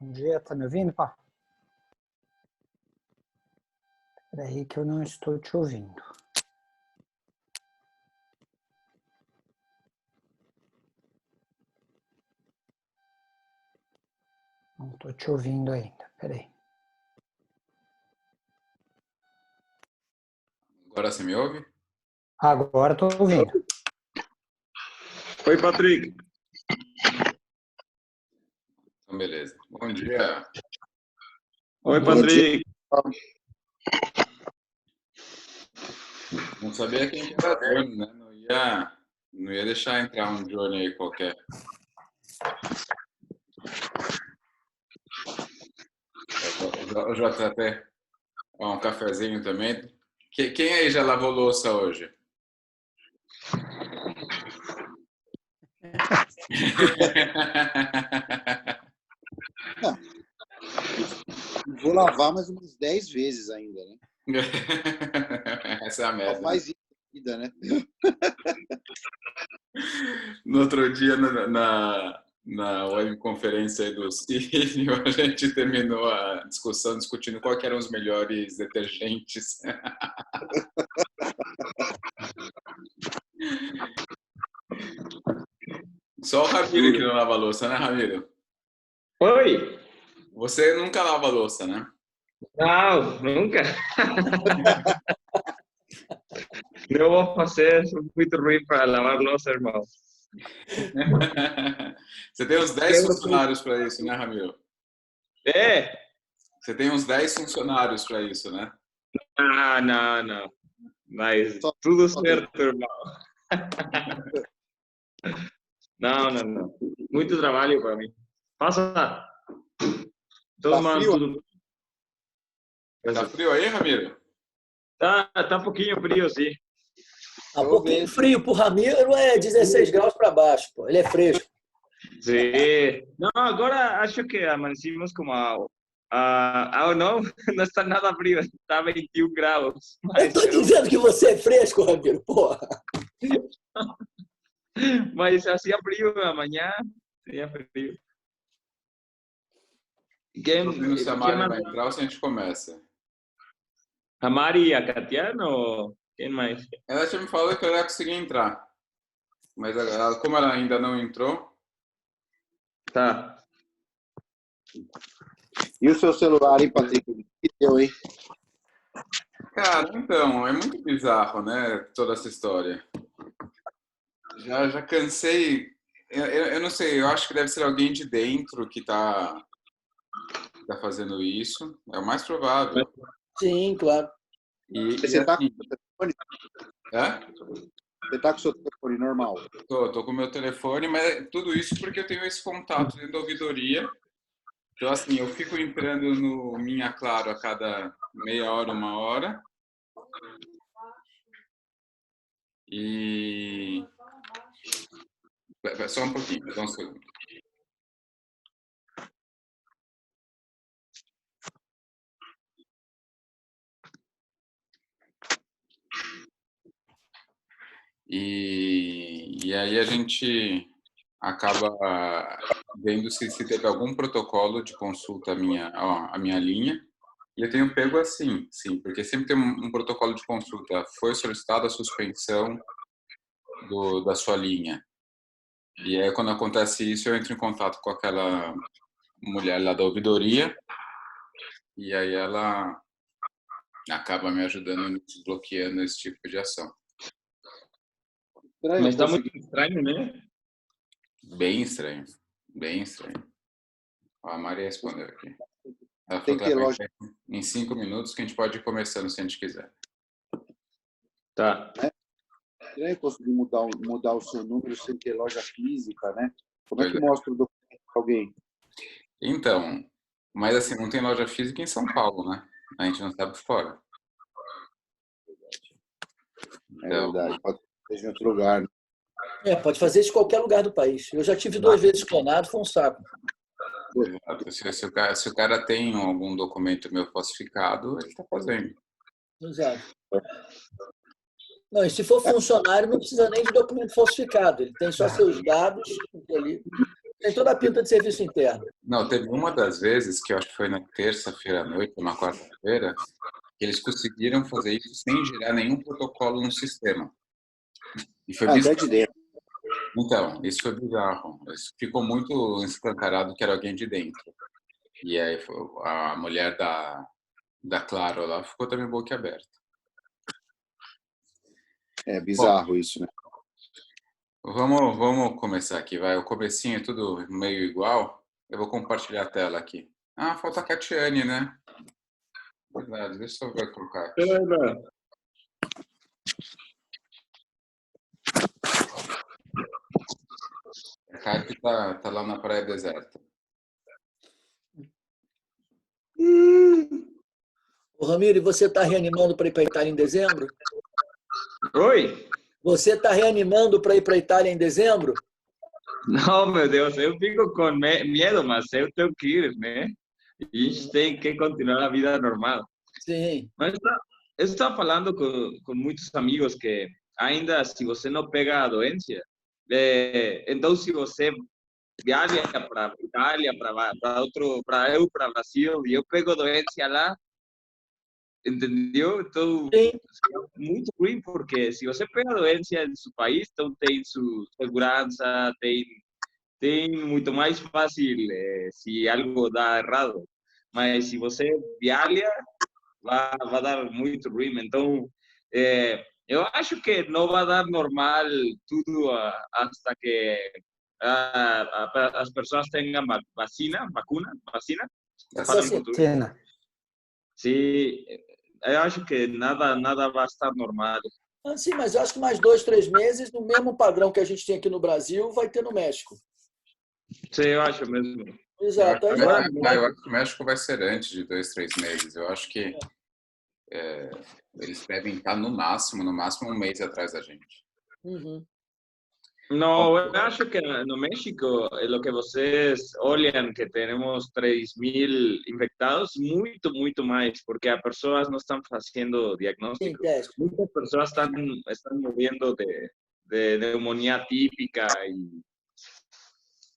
Bom dia, tá me ouvindo, pá? Espera aí que eu não estou te ouvindo. Não estou te ouvindo ainda, espera aí. Agora você me ouve? Agora estou ouvindo. Oi, Patrick. Então, beleza. Bom dia. Oi, Patrick. Não sabia quem que era Johnny, né? Não ia deixar entrar um Johnny aí qualquer. O JP, ó, um cafezinho também. Quem aí já lavou louça hoje? Vou lavar mais umas 10 vezes ainda, né? Essa é a Só meta. faz isso na vida, né? No outro dia, na webconferência aí do Círio, a gente terminou a discussão discutindo quais eram os melhores detergentes. Só o Ramiro que não lava louça, né, Ramiro? Oi. Você nunca lava louça, né? Não, nunca. Eu vou fazer, sou muito ruim para lavar louça, irmão. Você tem uns 10 funcionários para isso, né, Ramiro? É? Você tem uns 10 funcionários para isso, né? Ah, não. Mas tudo certo, irmão. Não. Muito trabalho para mim. Passa. Toma frio? tudo. Tá frio aí, Ramiro? Tá um pouquinho frio, sim. Um pouquinho frio pro Ramiro é 16 graus para baixo, pô. Ele é fresco. Sim. Não, agora acho que amanhecimos como não está nada frio, está 21 graus. Eu tô dizendo que você é fresco, Ramiro, porra. Mas hacía frio amanhã, hacía frio. Se a Mari vai entrar ou se a gente começa? A Mari e a Catiana ou quem mais? Ela tinha me falado que ela ia conseguir entrar. Mas como ela ainda não entrou... Tá. E o seu celular, hein, Patrick? Que deu, hein? Cara, então, é muito bizarro, né, toda essa história. Já cansei. Eu não sei, eu acho que deve ser alguém de dentro que tá fazendo isso. É o mais provável. Sim, claro. Você tá com assim, o seu telefone? é? Você tá com o seu telefone normal? Tô com o meu telefone, mas tudo isso porque eu tenho esse contato dentro da ouvidoria. Então, assim, eu fico entrando no Minha Claro a cada meia hora, uma hora. E... Só um pouquinho, só um segundo. E aí a gente acaba vendo se teve algum protocolo de consulta a minha linha. E eu tenho pego assim, sim, porque sempre tem um protocolo de consulta. Foi solicitada a suspensão da sua linha. E aí, quando acontece isso, eu entro em contato com aquela mulher lá da ouvidoria. E aí ela acaba me ajudando, desbloqueando esse tipo de ação. Mas está muito estranho, né? Bem estranho. Bem estranho. Ó, a Maria respondeu aqui. Ela Tem falou que ter loja. em 5 minutos que a gente pode ir começando se a gente quiser. Tá. É estranho conseguir mudar o seu número sem ter loja física, né? Como é que mostra o documento para alguém? Então, mas assim, não tem loja física em São Paulo, né? A gente não sabe fora. É verdade. Pode ser em outro lugar, né? Pode fazer isso em qualquer lugar do país. Eu já tive 2 vezes clonado, foi um saco. Se o cara tem algum documento meu falsificado, ele está fazendo. Exato. Não, e se for funcionário, não precisa nem de documento falsificado. Ele tem só seus dados ali. Tem toda a pinta de serviço interno. Não, teve uma das vezes, que eu acho que foi na terça-feira à noite, ou na quarta-feira, que eles conseguiram fazer isso sem gerar nenhum protocolo no sistema. E foi Até bizarro. de dentro. Então, isso foi bizarro. Isso ficou muito escancarado que era alguém de dentro. E aí a mulher da Claro lá ficou também boquiaberta. É bizarro isso, né? Vamos começar aqui, vai. O comecinho é tudo meio igual. Eu vou compartilhar a tela aqui. Ah, falta a Catiane, né? Verdade, deixa eu ver colocar aqui. A Cati tá lá na praia deserta. Ô, Ramiro, e você está reanimando para ir para a Itália em dezembro? Oi? Você está reanimando para ir para a Itália em dezembro? Não, meu Deus, eu fico com medo, mas eu tenho que ir, né? E a gente tem que continuar a vida normal. Sim. Mas eu estava falando com muitos amigos que ainda se você não pega a doença, então se você viaja para Itália, para Brasil, e eu pego a doença lá, entendeu? Então, Sim. é muito ruim, porque se você pega a doença em seu país, então tem sua segurança, tem muito mais fácil se algo dá errado. Mas se você viaja, vai dar muito ruim. Então, eu acho que não vai dar normal tudo hasta que as pessoas tenham vacina. Falam em português. Vacina. Sim, eu acho que nada vai estar normal. Ah, sim, mas eu acho que mais 2, 3 meses, no mesmo padrão que a gente tem aqui no Brasil, vai ter no México. Sim, eu acho mesmo. Exato. Eu acho que o México vai ser antes de 2, 3 meses. Eu acho que eles devem estar no máximo 1 mês atrás da gente. Uhum. No, eu acho que no México, lo que vocês olham que temos 3.000 infectados, muito mais, porque as pessoas não estão fazendo diagnóstico. Sim, teste. Muitas pessoas estão morrendo de pneumonia típica e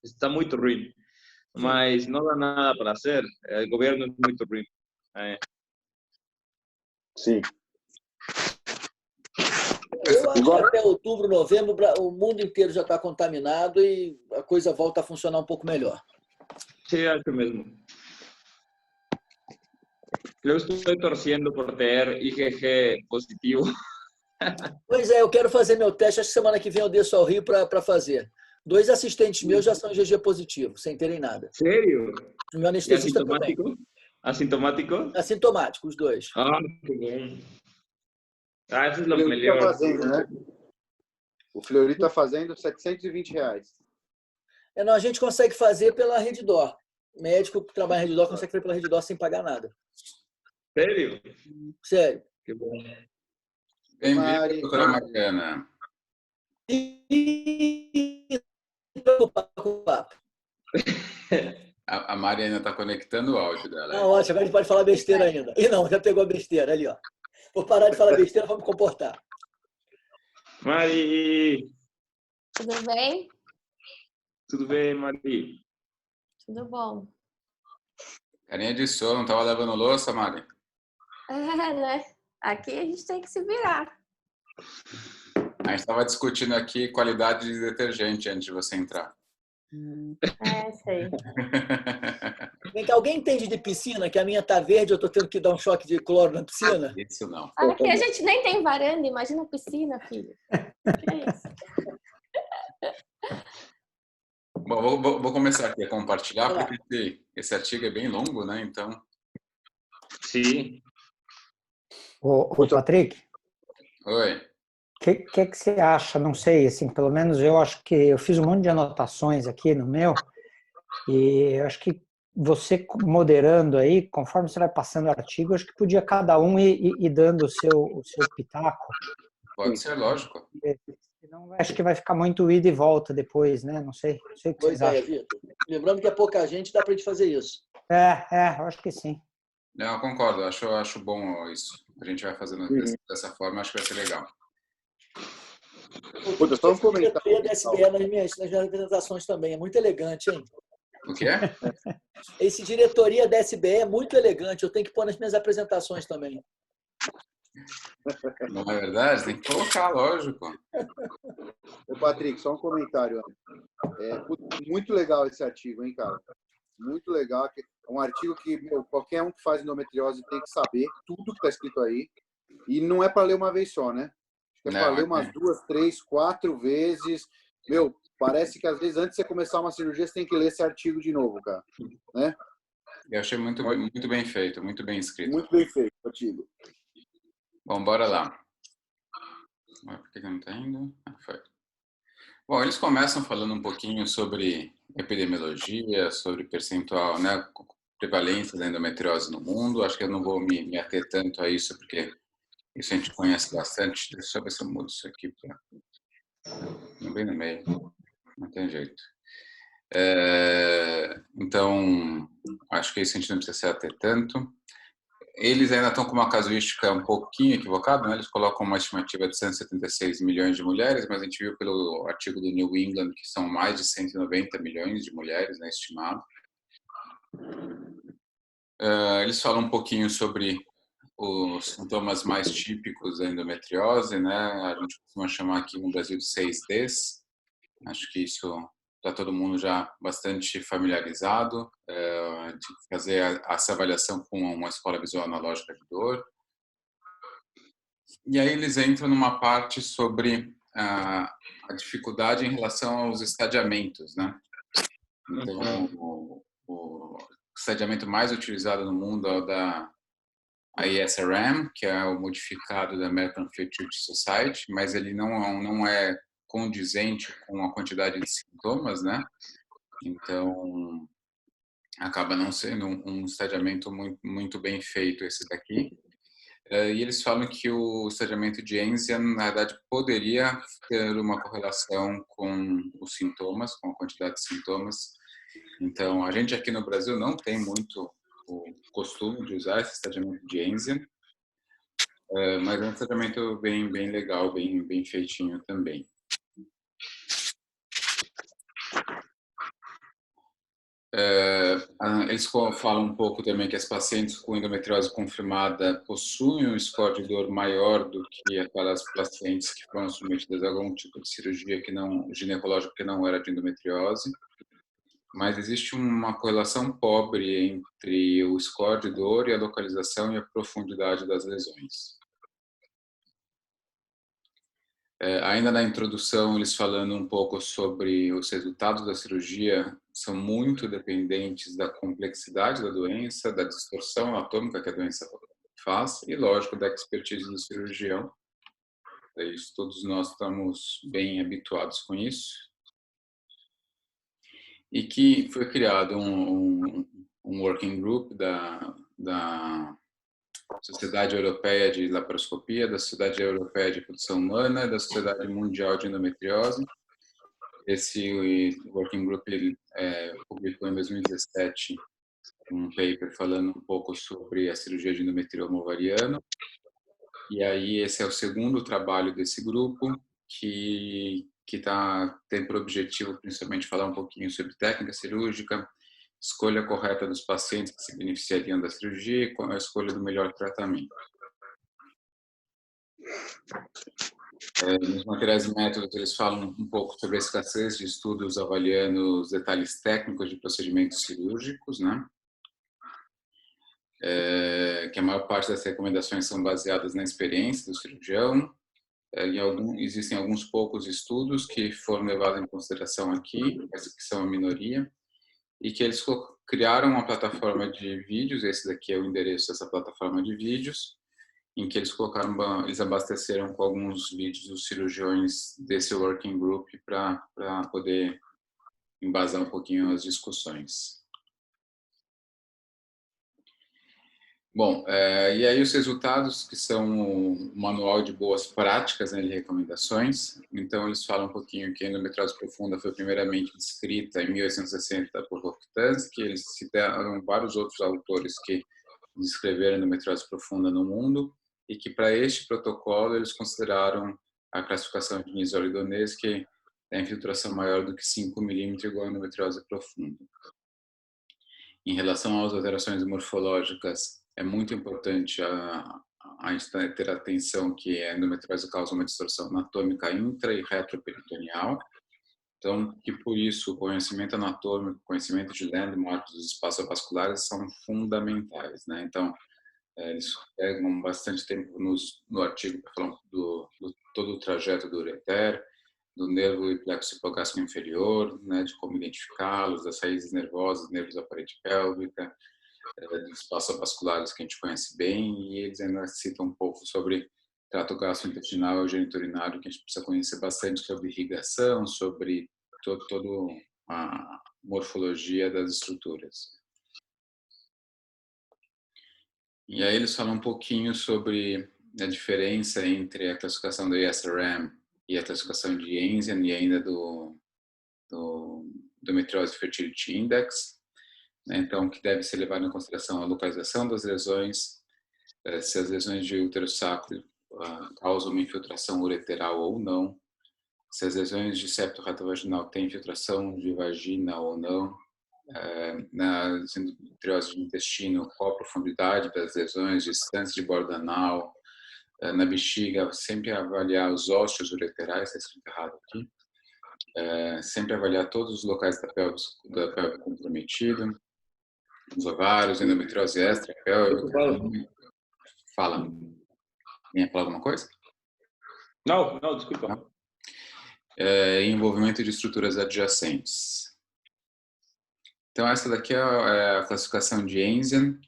está muito ruim. Mas não dá nada para hacer. O governo é muito ruim. Sim. Eu acho que até outubro, novembro, o mundo inteiro já está contaminado e a coisa volta a funcionar um pouco melhor. Sim, acho mesmo. Eu estou torcendo por ter IgG positivo. Pois é, eu quero fazer meu teste. Acho que semana que vem eu desço ao Rio para fazer. 2 assistentes meus já são IgG positivo, sem terem nada. Sério? O meu anestesista também. Assintomático? Assintomático, os 2. Ah, que bom. Ah, isso é o Fleury melhor. tá fazendo, né? O Fleury está fazendo R$720. Não, a gente consegue fazer pela Redditor. O médico que trabalha em Redditor consegue fazer pela Redditor sem pagar nada. Sério? Sério. Que bom. Bem-vinda, doutora Mariana. A Mariana está conectando o áudio dela. Ah, ótimo, agora a gente pode falar besteira ainda. E não, já pegou a besteira ali, ó. Vou parar de falar besteira, vamos comportar. Mari! Tudo bem? Tudo bem, Mari? Tudo bom. Carinha de sono, estava lavando louça, Mari? Né? Aqui a gente tem que se virar. A gente estava discutindo aqui qualidade de detergente antes de você entrar. Sei. Vem cá, alguém entende de piscina? Que a minha tá verde, eu tô tendo que dar um choque de cloro na piscina? Isso não. Aqui a gente nem tem varanda, imagina a piscina, filho. Que é isso? Bom, vou começar aqui a compartilhar, porque esse artigo é bem longo, né? Então. Sim. Ô, Patrick, Oi. o que você acha? Não sei, assim, pelo menos eu acho que eu fiz um monte de anotações aqui no meu e eu acho que você moderando aí, conforme você vai passando o artigo, acho que podia cada um ir dando o seu pitaco. Pode ser, lógico. Senão acho que vai ficar muito ida e volta depois, né? Não sei o que vocês acham. Vitor. Lembrando que é pouca gente, dá pra gente fazer isso. Eu acho que sim. Não, eu concordo, acho bom isso. A gente vai fazendo dessa forma, acho que vai ser legal. Puta, só um comentário. Diretoria da SBE nas minhas apresentações também. É muito elegante, hein? O que é? Esse diretoria da SBE é muito elegante. Eu tenho que pôr nas minhas apresentações também. Não é verdade? Tem que colocar, lógico. Ô, Patrick, só um comentário. Muito legal esse artigo, hein, cara? Muito legal. É um artigo que qualquer um que faz endometriose tem que saber tudo que está escrito aí. E não é para ler uma vez só, né? É para ler umas 2, 3, 4 vezes. Parece que às vezes antes de você começar uma cirurgia, você tem que ler esse artigo de novo, cara. Né? Eu achei muito bem feito, muito bem escrito. Muito bem feito, artigo. Bom, bora lá. Por que não está indo? Foi. Bom, eles começam falando um pouquinho sobre epidemiologia, sobre percentual, né, prevalência da endometriose no mundo. Acho que eu não vou me ater tanto a isso, porque isso a gente conhece bastante. Deixa eu ver se eu mudo isso aqui para bem no meio. Não tem jeito. Então, acho que isso a gente não precisa se ater tanto. Eles ainda estão com uma casuística um pouquinho equivocada, né? Eles colocam uma estimativa de 176 milhões de mulheres, mas a gente viu pelo artigo do New England que são mais de 190 milhões de mulheres, né, estimado. Eles falam um pouquinho sobre os sintomas mais típicos da endometriose, né? A gente costuma chamar aqui no Brasil de 6Ds. Acho que isso está todo mundo já bastante familiarizado, de fazer essa avaliação com uma escola visual analógica de dor. E aí eles entram numa parte sobre a dificuldade em relação aos estadiamentos, né? Então, o estadiamento mais utilizado no mundo é o da ISRM, que é o modificado da American Fertility Society, mas ele não é condizente com a quantidade de sintomas, né? Então, acaba não sendo um estadiamento muito bem feito esse daqui. E eles falam que o estadiamento de Enzian, na verdade, poderia ter uma correlação com os sintomas, com a quantidade de sintomas. Então, a gente aqui no Brasil não tem muito o costume de usar esse estadiamento de Enzian, mas é um estadiamento bem legal, bem feitinho também. Eles falam um pouco também que as pacientes com endometriose confirmada possuem um score de dor maior do que aquelas pacientes que foram submetidas a algum tipo de cirurgia ginecológica que não era de endometriose, mas existe uma correlação pobre entre o score de dor e a localização e a profundidade das lesões. Ainda na introdução, eles falando um pouco sobre os resultados da cirurgia, são muito dependentes da complexidade da doença, da distorção anatômica que a doença faz e, lógico, da expertise do cirurgião. Isso, todos nós estamos bem habituados com isso. E que foi criado um working group da Sociedade Europeia de Laparoscopia, da Sociedade Europeia de Reprodução Humana, da Sociedade Mundial de Endometriose. Esse working group publicou em 2017 um paper falando um pouco sobre a cirurgia de endometrioma ovariano. E aí esse é o segundo trabalho desse grupo, que tem por objetivo principalmente falar um pouquinho sobre técnica cirúrgica, escolha correta dos pacientes que se beneficiariam da cirurgia e a escolha do melhor tratamento. Nos materiais e métodos, eles falam um pouco sobre a escassez de estudos avaliando os detalhes técnicos de procedimentos cirúrgicos, né? Que a maior parte das recomendações são baseadas na experiência do cirurgião. Existem alguns poucos estudos que foram levados em consideração aqui, mas que são a minoria, e que eles criaram uma plataforma de vídeos, esse daqui é o endereço dessa plataforma de vídeos, em que eles abasteceram com alguns vídeos dos cirurgiões desse working group para poder embasar um pouquinho as discussões. Bom, e aí os resultados, que são o manual de boas práticas, né, de recomendações. Então, eles falam um pouquinho que a endometriose profunda foi primeiramente descrita em 1860 por Rokitansky. Eles citaram vários outros autores que descreveram a endometriose profunda no mundo e que para este protocolo eles consideraram a classificação de Nisoridonese, que é a infiltração maior do que 5 milímetros, igual a endometriose profunda. Em relação às alterações morfológicas, é muito importante a gente ter atenção que a endometriose causa uma distorção anatômica intra e retroperitoneal. Então, que por isso, o conhecimento anatômico, o conhecimento de landmarks dos espaços vasculares são fundamentais, né? Então, eles pegam bastante tempo no artigo para falar do todo o trajeto do ureter, do nervo e plexo hipogástrico inferior, né, de como identificá-los, das raízes nervosas, nervos da parede pélvica, dos espaços vasculares que a gente conhece bem, e eles ainda citam um pouco sobre trato gastrointestinal e geniturinário, que a gente precisa conhecer bastante sobre irrigação, sobre toda a morfologia das estruturas. E aí eles falam um pouquinho sobre a diferença entre a classificação do ESRM e a classificação de Enzian e ainda do Endometriose Fertility Index, né? Então, que deve ser levado em consideração a localização das lesões, se as lesões de útero sacro causam uma infiltração ureteral ou não, se as lesões de septo retrovaginal têm infiltração de vagina ou não, na endometriose de intestino, qual a profundidade das lesões, distância de borda anal, na bexiga, sempre avaliar os ósseos ureterais, está escrito errado aqui, sempre avaliar todos os locais da pelve comprometida, os ovários, endometriose extra, pélvica. Fala. Ia falar alguma coisa? Não, desculpa. Envolvimento de estruturas adjacentes. Então, essa daqui é a classificação de Enzian.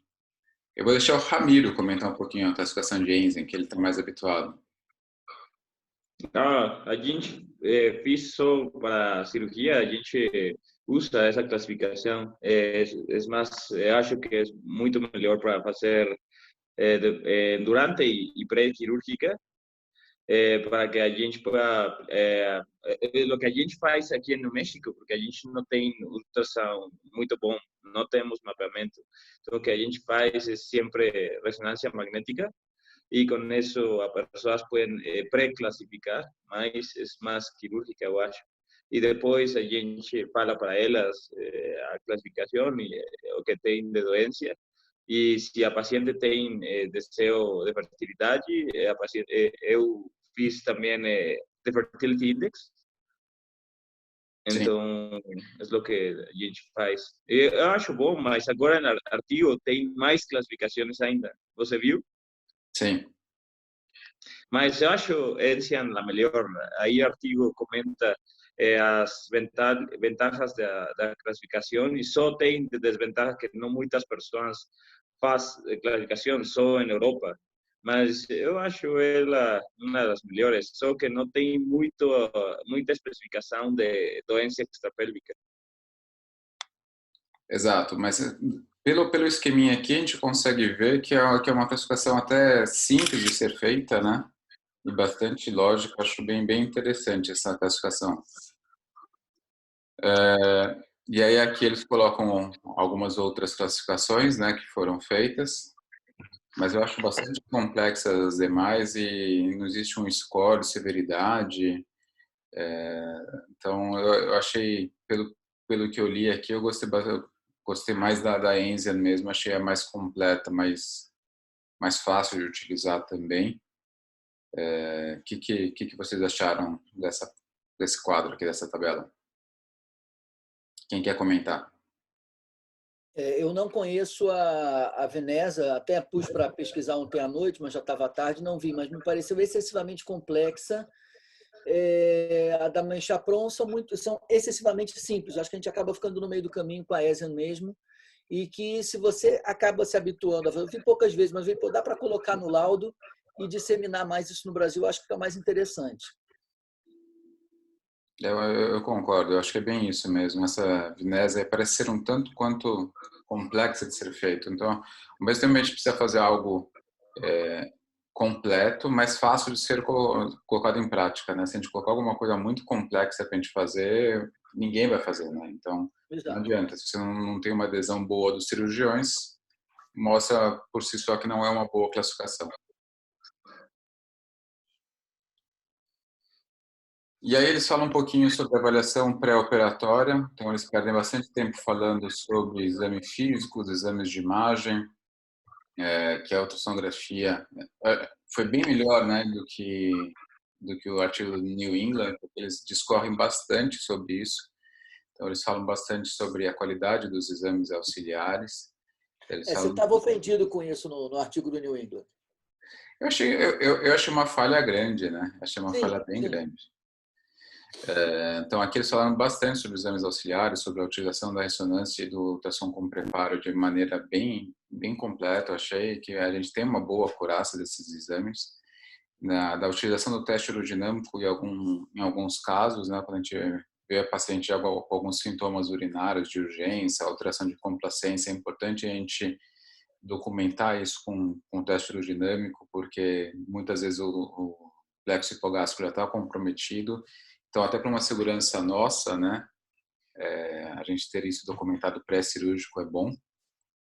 Eu vou deixar o Ramiro comentar um pouquinho a classificação de Enzian, que ele está mais habituado. A gente fez só para cirurgia, a gente usa essa classificação. Mas acho que é muito melhor para fazer durante e pré-cirúrgica, para que a gente pueda, o que a gente faz aqui no México, porque a gente não tem ultrassom muito bom, não temos mapeamento, então o que a gente faz é sempre ressonância magnética, e com isso as pessoas podem pré-classificar, mas é mais quirúrgica, eu acho. E depois a gente fala para elas a classificação e o que tem de doença. E se a paciente tem desejo de fertilidade, eu fiz também The Fertility Index. Então, é o que a gente faz. Eu acho bom, mas agora no artigo tem mais classificações ainda. Você viu? Sim. Mas eu acho Enzian a melhor. Aí o artigo comenta as vantagens da classificação e só tem desvantagens que não muitas pessoas fazem classificação, só em Europa. Mas eu acho ela uma das melhores, só que não tem muita especificação de doença extrapélvica. Exato, mas pelo esqueminha aqui a gente consegue ver que é uma classificação até simples de ser feita, né? E bastante lógica, acho bem interessante essa classificação. E aí aqui eles colocam algumas outras classificações, né, que foram feitas, mas eu acho bastante complexas as demais e não existe um score de severidade. Então eu achei, pelo que eu li aqui, eu gostei mais da Enzian mesmo, achei a mais completa, mais fácil de utilizar também. Que vocês acharam desse quadro aqui, dessa tabela? Quem quer comentar? Eu não conheço a Veneza, até pus para pesquisar ontem à noite, mas já estava tarde, não vi, mas me pareceu excessivamente complexa. A da Manchapron são excessivamente simples. Acho que a gente acaba ficando no meio do caminho com a Enzian mesmo, e que se você acaba se habituando, eu vi poucas vezes, mas dá para colocar no laudo e disseminar mais isso no Brasil, acho que fica mais interessante. Eu concordo, eu acho que é bem isso mesmo. Essa Veneza parece ser um tanto quanto complexa de ser feito. Então, ao mesmo tempo, a gente precisa fazer algo completo, mas fácil de ser colocado em prática, né? Se a gente colocar alguma coisa muito complexa para a gente fazer, ninguém vai fazer, né? Então, Exato. Não adianta. Se você não tem uma adesão boa dos cirurgiões, mostra por si só que não é uma boa classificação. E aí eles falam um pouquinho sobre avaliação pré-operatória, então eles perdem bastante tempo falando sobre exame físico, os exames de imagem, que a ultrassonografia foi bem melhor, né, do que o artigo do New England, porque eles discorrem bastante sobre isso. Então eles falam bastante sobre a qualidade dos exames auxiliares. Eles Você falam... estava ofendido com isso no artigo do New England. Eu achei uma falha grande, né? Achei uma falha bem Sim. grande. Então, aqui eles falaram bastante sobre os exames auxiliares, sobre a utilização da ressonância e do ultrassom como preparo de maneira bem completa. Eu achei que a gente tem uma boa acurácia desses exames. Da utilização do teste urodinâmico em alguns casos, né, quando a gente vê a paciente já com alguns sintomas urinários de urgência, alteração de complacência, é importante a gente documentar isso com o teste urodinâmico, porque muitas vezes o plexo hipogástrico já está comprometido. Então, até para uma segurança nossa, né, a gente ter isso documentado pré-cirúrgico é bom.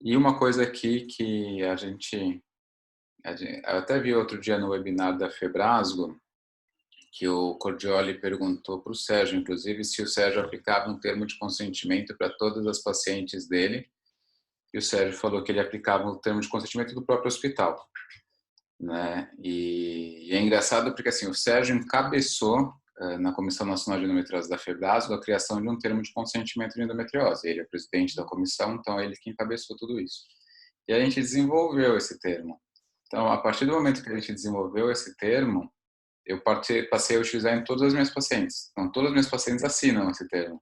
E uma coisa aqui que eu até vi outro dia no webinar da Febrasgo, que o Cordioli perguntou para o Sérgio, inclusive, se o Sérgio aplicava um termo de consentimento para todas as pacientes dele, e o Sérgio falou que ele aplicava o termo de consentimento do próprio hospital, né? E é engraçado porque assim o Sérgio encabeçou na Comissão Nacional de Endometriose da Febrasgo a criação de um termo de consentimento de endometriose. Ele é o presidente da comissão, então ele que encabeçou tudo isso. E a gente desenvolveu esse termo. Então, a partir do momento que a gente desenvolveu esse termo, eu passei a utilizar em todas as minhas pacientes. Então, todas as minhas pacientes assinam esse termo.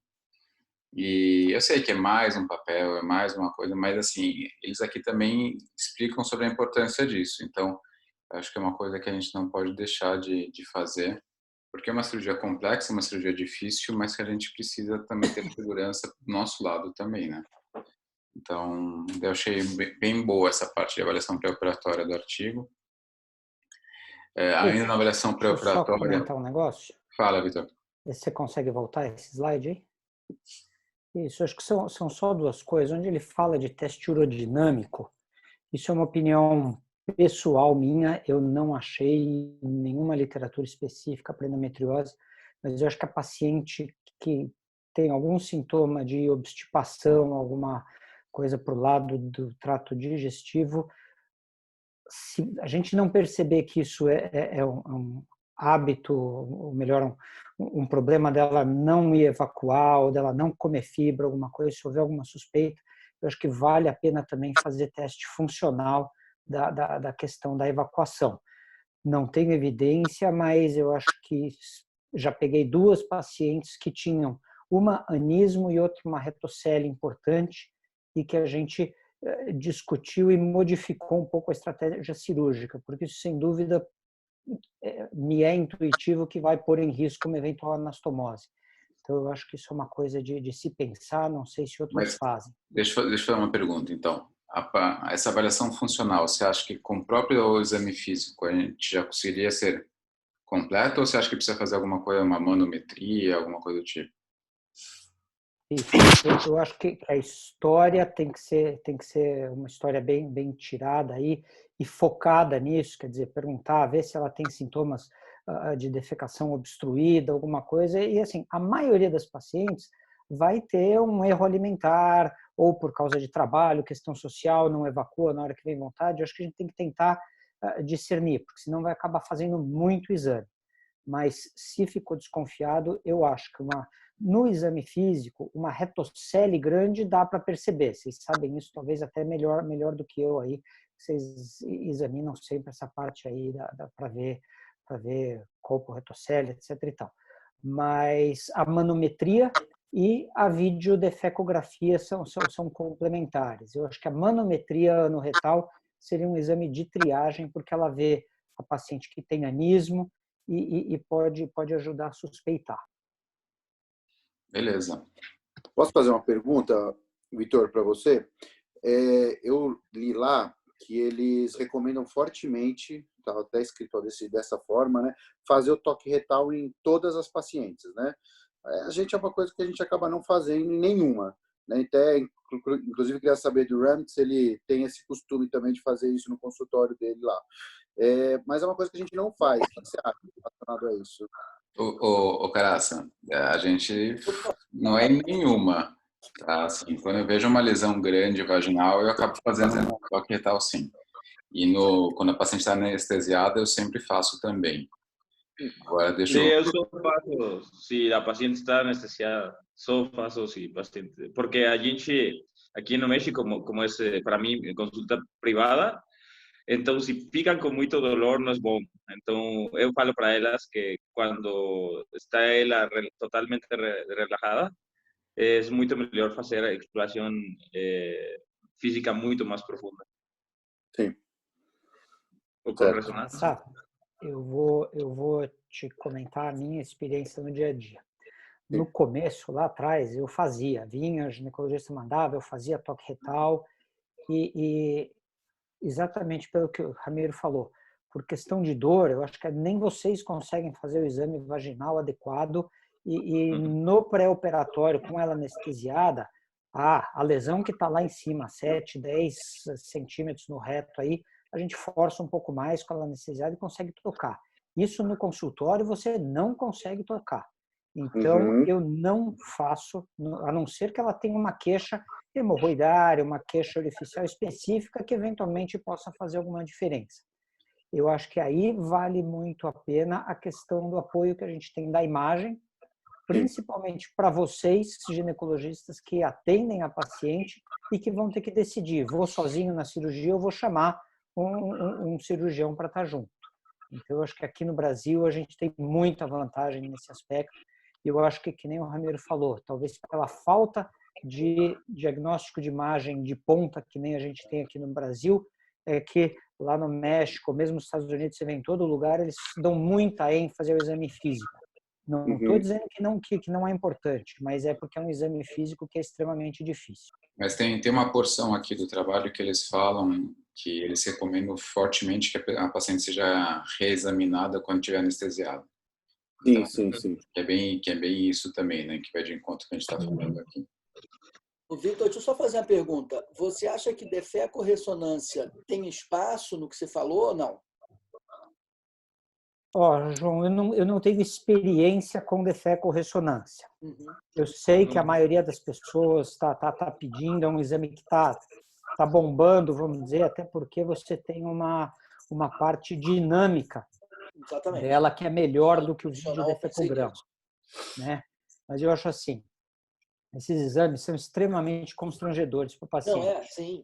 E eu sei que é mais um papel, é mais uma coisa, mas assim, eles aqui também explicam sobre a importância disso. Então, acho que é uma coisa que a gente não pode deixar de fazer, porque é uma cirurgia complexa, uma cirurgia difícil, mas que a gente precisa também ter segurança do nosso lado também, né? Então, eu achei bem boa essa parte de avaliação pré-operatória do artigo. Ainda na avaliação Deixa eu só pré-operatória... comentar um negócio. Fala, Vitor. Você consegue voltar esse slide aí? Isso, acho que são só duas coisas. Onde ele fala de teste urodinâmico, isso é uma opinião pessoal minha, eu não achei nenhuma literatura específica para endometriose, mas eu acho que a paciente que tem algum sintoma de obstipação, alguma coisa para o lado do trato digestivo, se a gente não perceber que isso é um hábito, ou melhor, um problema dela não ir evacuar, ou dela não comer fibra, alguma coisa, se houver alguma suspeita, eu acho que vale a pena também fazer teste funcional da questão da evacuação. Não tenho evidência, mas eu acho que já peguei duas pacientes que tinham uma anismo e outra uma retocele importante, e que a gente discutiu e modificou um pouco a estratégia cirúrgica, porque isso, sem dúvida, me é intuitivo que vai pôr em risco uma eventual anastomose. Então, eu acho que isso é uma coisa de se pensar, não sei se outros fazem. Deixa eu fazer uma pergunta, então. Essa avaliação funcional, você acha que com o próprio exame físico a gente já conseguiria ser completo, ou você acha que precisa fazer alguma coisa, uma manometria, alguma coisa do tipo? Eu acho que a história tem que ser uma história bem tirada aí e focada nisso, quer dizer, perguntar, ver se ela tem sintomas de defecação obstruída, alguma coisa, e assim, a maioria das pacientes vai ter um erro alimentar, ou por causa de trabalho, questão social, não evacua na hora que vem vontade. Eu acho que a gente tem que tentar discernir, porque senão vai acabar fazendo muito exame. Mas se ficou desconfiado, eu acho que no exame físico, uma retocele grande dá para perceber. Vocês sabem isso talvez até melhor do que eu aí. Vocês examinam sempre essa parte aí para ver corpo, retocele, etc. e tal. Mas a manometria e a videodefecografia são complementares. Eu acho que a manometria anorretal seria um exame de triagem, porque ela vê a paciente que tem anismo e pode ajudar a suspeitar. Beleza. Posso fazer uma pergunta, Vitor, para você? Eu li lá que eles recomendam fortemente, está até escrito dessa forma, né, fazer o toque retal em todas as pacientes, né? A gente é uma coisa que a gente acaba não fazendo em nenhuma, né? Até, inclusive, queria saber do Ram se ele tem esse costume também de fazer isso no consultório dele lá. Mas é uma coisa que a gente não faz. O que você acha relacionado a isso? Ô, Caraça, a gente não é nenhuma, tá? Assim, quando eu vejo uma lesão grande vaginal, eu acabo fazendo um toque retal, sim. E quando a paciente está anestesiada, eu sempre faço também. Agora, deixa Sí, eu... yo solo faço si la paciente está anestesiada. Só faço si paciente. Porque a gente, aqui no México, como é para mim consulta privada, então se ficam com muito dolor não é bom. Então eu falo para elas que quando está ela totalmente relajada, é muito melhor fazer a exploração física muito mais profunda. Sim. Ou com Certo. ressonância. Sabe, eu vou te comentar a minha experiência no dia a dia. No começo, lá atrás, eu fazia, vinha, o ginecologista mandava, eu fazia toque retal e exatamente pelo que o Ramiro falou, por questão de dor, eu acho que nem vocês conseguem fazer o exame vaginal adequado e no pré-operatório, com ela anestesiada, a lesão que está lá em cima, 7, 10 centímetros no reto aí, a gente força um pouco mais com ela anestesiada e consegue tocar. Isso no consultório você não consegue tocar. Então, eu não faço, a não ser que ela tenha uma queixa hemorroidária, uma queixa orificial específica que eventualmente possa fazer alguma diferença. Eu acho que aí vale muito a pena a questão do apoio que a gente tem da imagem, principalmente para vocês, ginecologistas, que atendem a paciente e que vão ter que decidir, vou sozinho na cirurgia ou vou chamar um cirurgião para estar junto. Então, eu acho que aqui no Brasil a gente tem muita vantagem nesse aspecto. E eu acho que nem o Ramiro falou, talvez pela falta de diagnóstico de imagem de ponta, que nem a gente tem aqui no Brasil, é que lá no México, mesmo nos Estados Unidos, você vê em todo lugar, eles dão muita ênfase ao exame físico. Não estou dizendo que não é importante, mas é porque é um exame físico que é extremamente difícil. Mas tem uma porção aqui do trabalho que eles falam que eles recomendam fortemente que a paciente seja reexaminada quando estiver anestesiada. Então, Sim. que é bem isso também, né? Que vai de encontro que a gente está falando aqui. O Victor, deixa eu só fazer uma pergunta. Você acha que defeco-ressonância tem espaço no que você falou ou não? João, eu não tenho experiência com defeco-ressonância. Eu sei que a maioria das pessoas tá pedindo, é um exame que tá bombando, vamos dizer, até porque você tem uma parte dinâmica dela que é melhor do que o videodefecograma, né? Mas eu acho assim, esses exames são extremamente constrangedores para o paciente. Não, sim.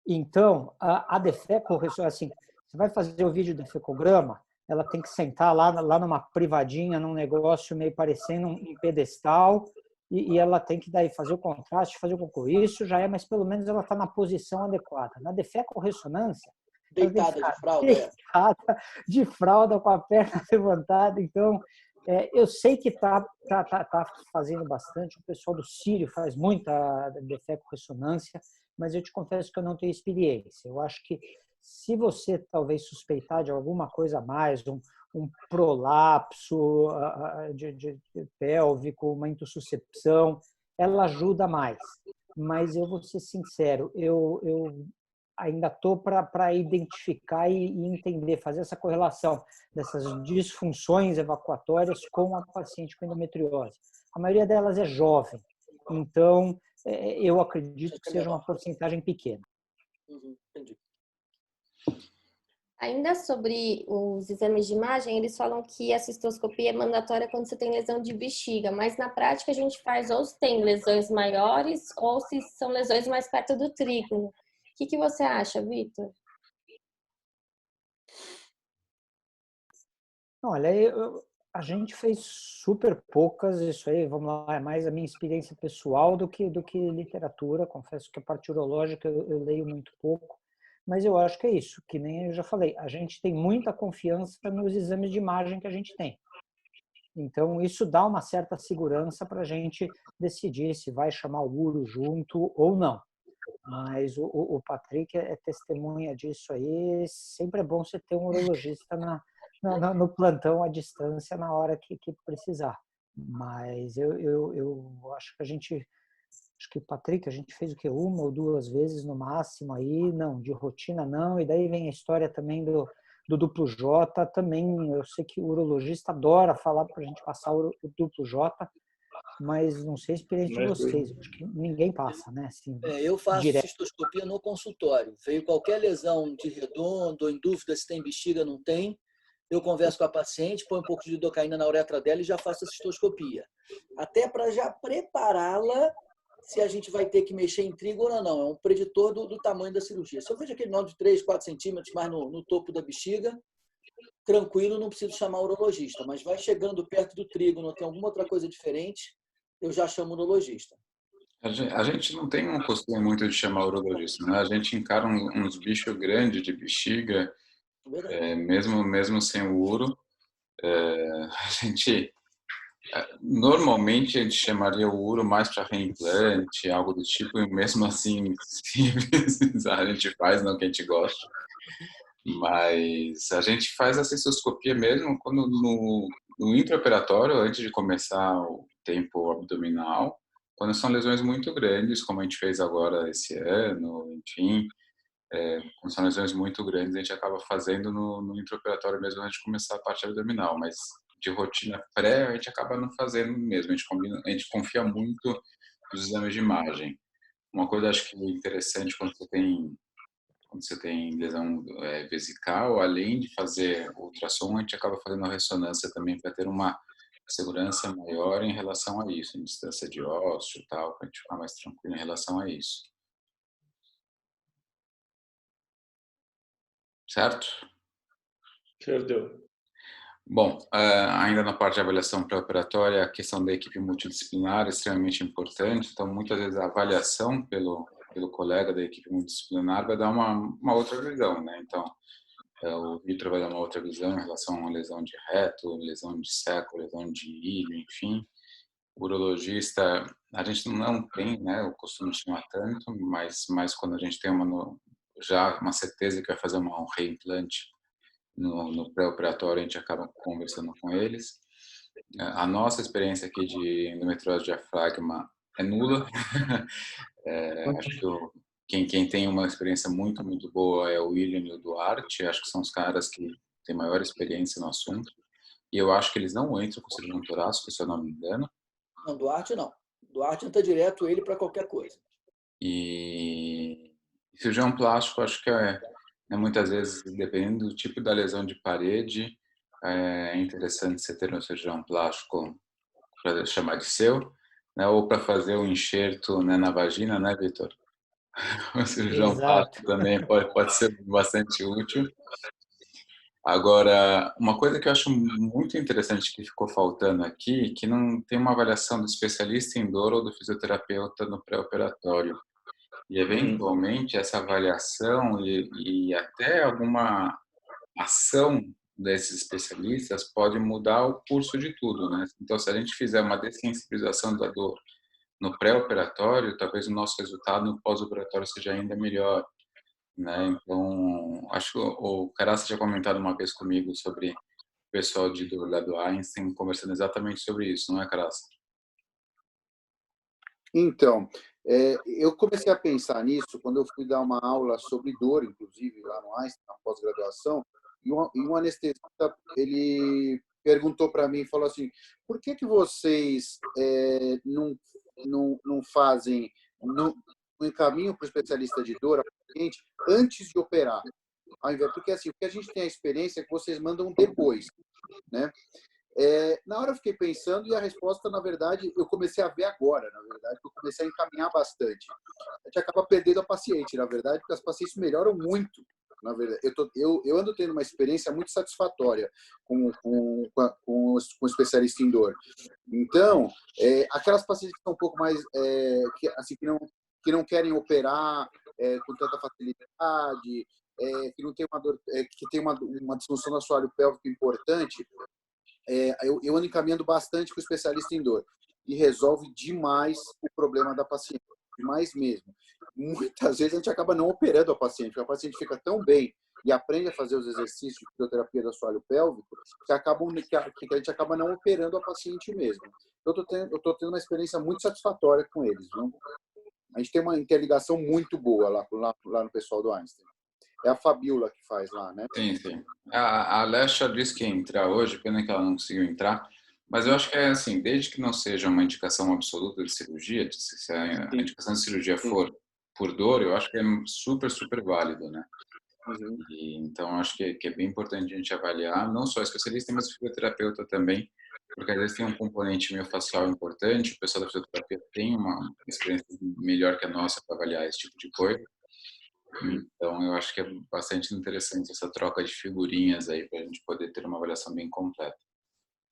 Então, a defeco-ressonância, assim, você vai fazer o videodefecograma, ela tem que sentar lá numa privadinha, num negócio meio parecendo um pedestal, e ela tem que daí fazer o contraste, fazer o concurso. Isso já é, mas pelo menos ela está na posição adequada. Na defeco-ressonância, deitada de fralda. Deitada de fralda com a perna levantada. Então, eu sei que tá fazendo bastante. O pessoal do Sírio faz muita defeco-ressonância, mas eu te confesso que eu não tenho experiência. Eu acho que se você talvez suspeitar de alguma coisa a mais, um prolapso de pélvico, uma intussuscepção, ela ajuda mais. Mas eu vou ser sincero, eu ainda estou para identificar e entender, fazer essa correlação dessas disfunções evacuatórias com a paciente com endometriose. A maioria delas é jovem, então eu acredito que seja uma porcentagem pequena. Entendi. Ainda sobre os exames de imagem, eles falam que a cistoscopia é mandatória quando você tem lesão de bexiga, mas na prática a gente faz ou se tem lesões maiores ou se são lesões mais perto do trígono. O que você acha, Victor? Olha, a gente fez super poucas, isso aí, vamos lá, é mais a minha experiência pessoal do que literatura. Confesso que a parte urológica eu leio muito pouco, mas eu acho que é isso, que nem eu já falei, a gente tem muita confiança nos exames de imagem que a gente tem. Então, isso dá uma certa segurança para a gente decidir se vai chamar o uro junto ou não. Mas o Patrick é testemunha disso aí. Sempre é bom você ter um urologista no plantão à distância na hora que precisar. Mas eu acho que acho que o Patrick, a gente fez o que? 1 ou 2 vezes no máximo aí, não, de rotina não. E daí vem a história também do duplo J também. Eu sei que o urologista adora falar para a gente passar o duplo J, mas não sei a experiência de vocês. Acho que ninguém passa, né? Assim, Eu faço direto. cistoscopia no consultório. Veio qualquer lesão de redondo, em dúvida se tem bexiga, não tem. Eu converso com a paciente, põe um pouco de lidocaína na uretra dela e já faço a cistoscopia. Até para já prepará-la se a gente vai ter que mexer em trigo ou não. É um preditor do tamanho da cirurgia. Se eu vejo aquele nódulo de 3, 4 centímetros mais no topo da bexiga, tranquilo, não preciso chamar o urologista. Mas vai chegando perto do trigo, não tem alguma outra coisa diferente, eu já chamo o urologista. A gente não tem um costume muito de chamar o urologista, né? A gente encara uns bichos grandes de bexiga, mesmo sem o uro. A gente normalmente a gente chamaria o uro mais para reimplante, algo do tipo, e mesmo assim a gente faz, não que a gente gosta. Mas a gente faz a cistoscopia mesmo quando no intraoperatório, antes de começar o tempo abdominal, quando são lesões muito grandes, como a gente fez agora esse ano, enfim, quando são lesões muito grandes, a gente acaba fazendo no intraoperatório mesmo antes de começar a parte abdominal, mas de rotina pré, a gente acaba não fazendo mesmo, a gente confia muito nos exames de imagem. Uma coisa acho que é interessante quando você tem lesão vesical, além de fazer ultrassom, a gente acaba fazendo a ressonância também para ter uma segurança maior em relação a isso, em distância de ósseo e tal, para a gente ficar mais tranquilo em relação a isso. Certo? Certo. Bom, ainda na parte de avaliação pré-operatória, a questão da equipe multidisciplinar é extremamente importante. Então, muitas vezes a avaliação pelo colega da equipe multidisciplinar vai dar uma outra visão, né? Então, o Vitor vai dar uma outra visão em relação a uma lesão de reto, lesão de seco, lesão de ilho, enfim. O urologista, a gente não tem, né, o costume de chamar tanto, mas quando a gente tem já uma certeza que vai fazer um reimplante no pré-operatório, a gente acaba conversando com eles. A nossa experiência aqui de endometriose diafragma é nula. Acho que quem tem uma experiência muito, muito boa é o William e o Duarte. Acho que são os caras que têm maior experiência no assunto. E eu acho que eles não entram com cirurgião torácico, se eu não me engano. Não, Duarte não. Duarte entra direto ele para qualquer coisa. E cirurgião plástico, acho que muitas vezes, dependendo do tipo da lesão de parede, é interessante você ter um cirurgião plástico para chamar de seu, né? Ou para fazer um enxerto, né, na vagina, né, Vitor? O cirurgião plástico também pode ser bastante útil. Agora, uma coisa que eu acho muito interessante que ficou faltando aqui, que não tem uma avaliação do especialista em dor ou do fisioterapeuta no pré-operatório. E, eventualmente, essa avaliação e até alguma ação desses especialistas pode mudar o curso de tudo, né? Então, se a gente fizer uma dessensibilização da dor no pré-operatório, talvez o nosso resultado no pós-operatório seja ainda melhor, né? Então, acho que o Caraça tinha comentado uma vez comigo sobre o pessoal lá do Einstein conversando exatamente sobre isso, não é, Caraça? Então, eu comecei a pensar nisso quando eu fui dar uma aula sobre dor, inclusive, lá no Einstein, na pós-graduação, e um anestesista, ele perguntou para mim, falou assim, por que vocês não fazem, não encaminham para o especialista de dor, paciente, antes de operar? Porque assim, o que a gente tem a experiência é que vocês mandam depois, né? Na hora eu fiquei pensando e a resposta, na verdade, eu comecei a ver agora, na verdade, eu comecei a encaminhar bastante. A gente acaba perdendo a paciente, na verdade, porque as pacientes melhoram muito, na verdade. Eu ando tendo uma experiência muito satisfatória com o especialista em dor. Então, aquelas pacientes que estão um pouco mais, que não querem operar com tanta facilidade, que não tem uma dor, que tem uma disfunção do assoalho pélvico importante, eu ando encaminhando bastante com o especialista em dor e resolve demais o problema da paciente, demais mesmo. Muitas vezes a gente acaba não operando a paciente, porque a paciente fica tão bem e aprende a fazer os exercícios de fisioterapia do assoalho pélvico que a gente acaba não operando a paciente mesmo. Eu tô tendo uma experiência muito satisfatória com eles, viu? A gente tem uma interligação muito boa lá no pessoal do Einstein. É a Fabiola que faz lá, né? Sim, sim. A Alessia disse que ia entrar hoje, pena que ela não conseguiu entrar, mas eu acho que é assim, desde que não seja uma indicação absoluta de cirurgia, se a Sim, indicação de cirurgia Sim. for por dor, eu acho que é super, super válido, né? Uhum. E, então, acho que é bem importante a gente avaliar, não só o especialista, mas o fisioterapeuta também, porque às vezes tem um componente miofascial importante, o pessoal da fisioterapia tem uma experiência melhor que a nossa para avaliar esse tipo de coisa. Então, eu acho que é bastante interessante essa troca de figurinhas aí para a gente poder ter uma avaliação bem completa.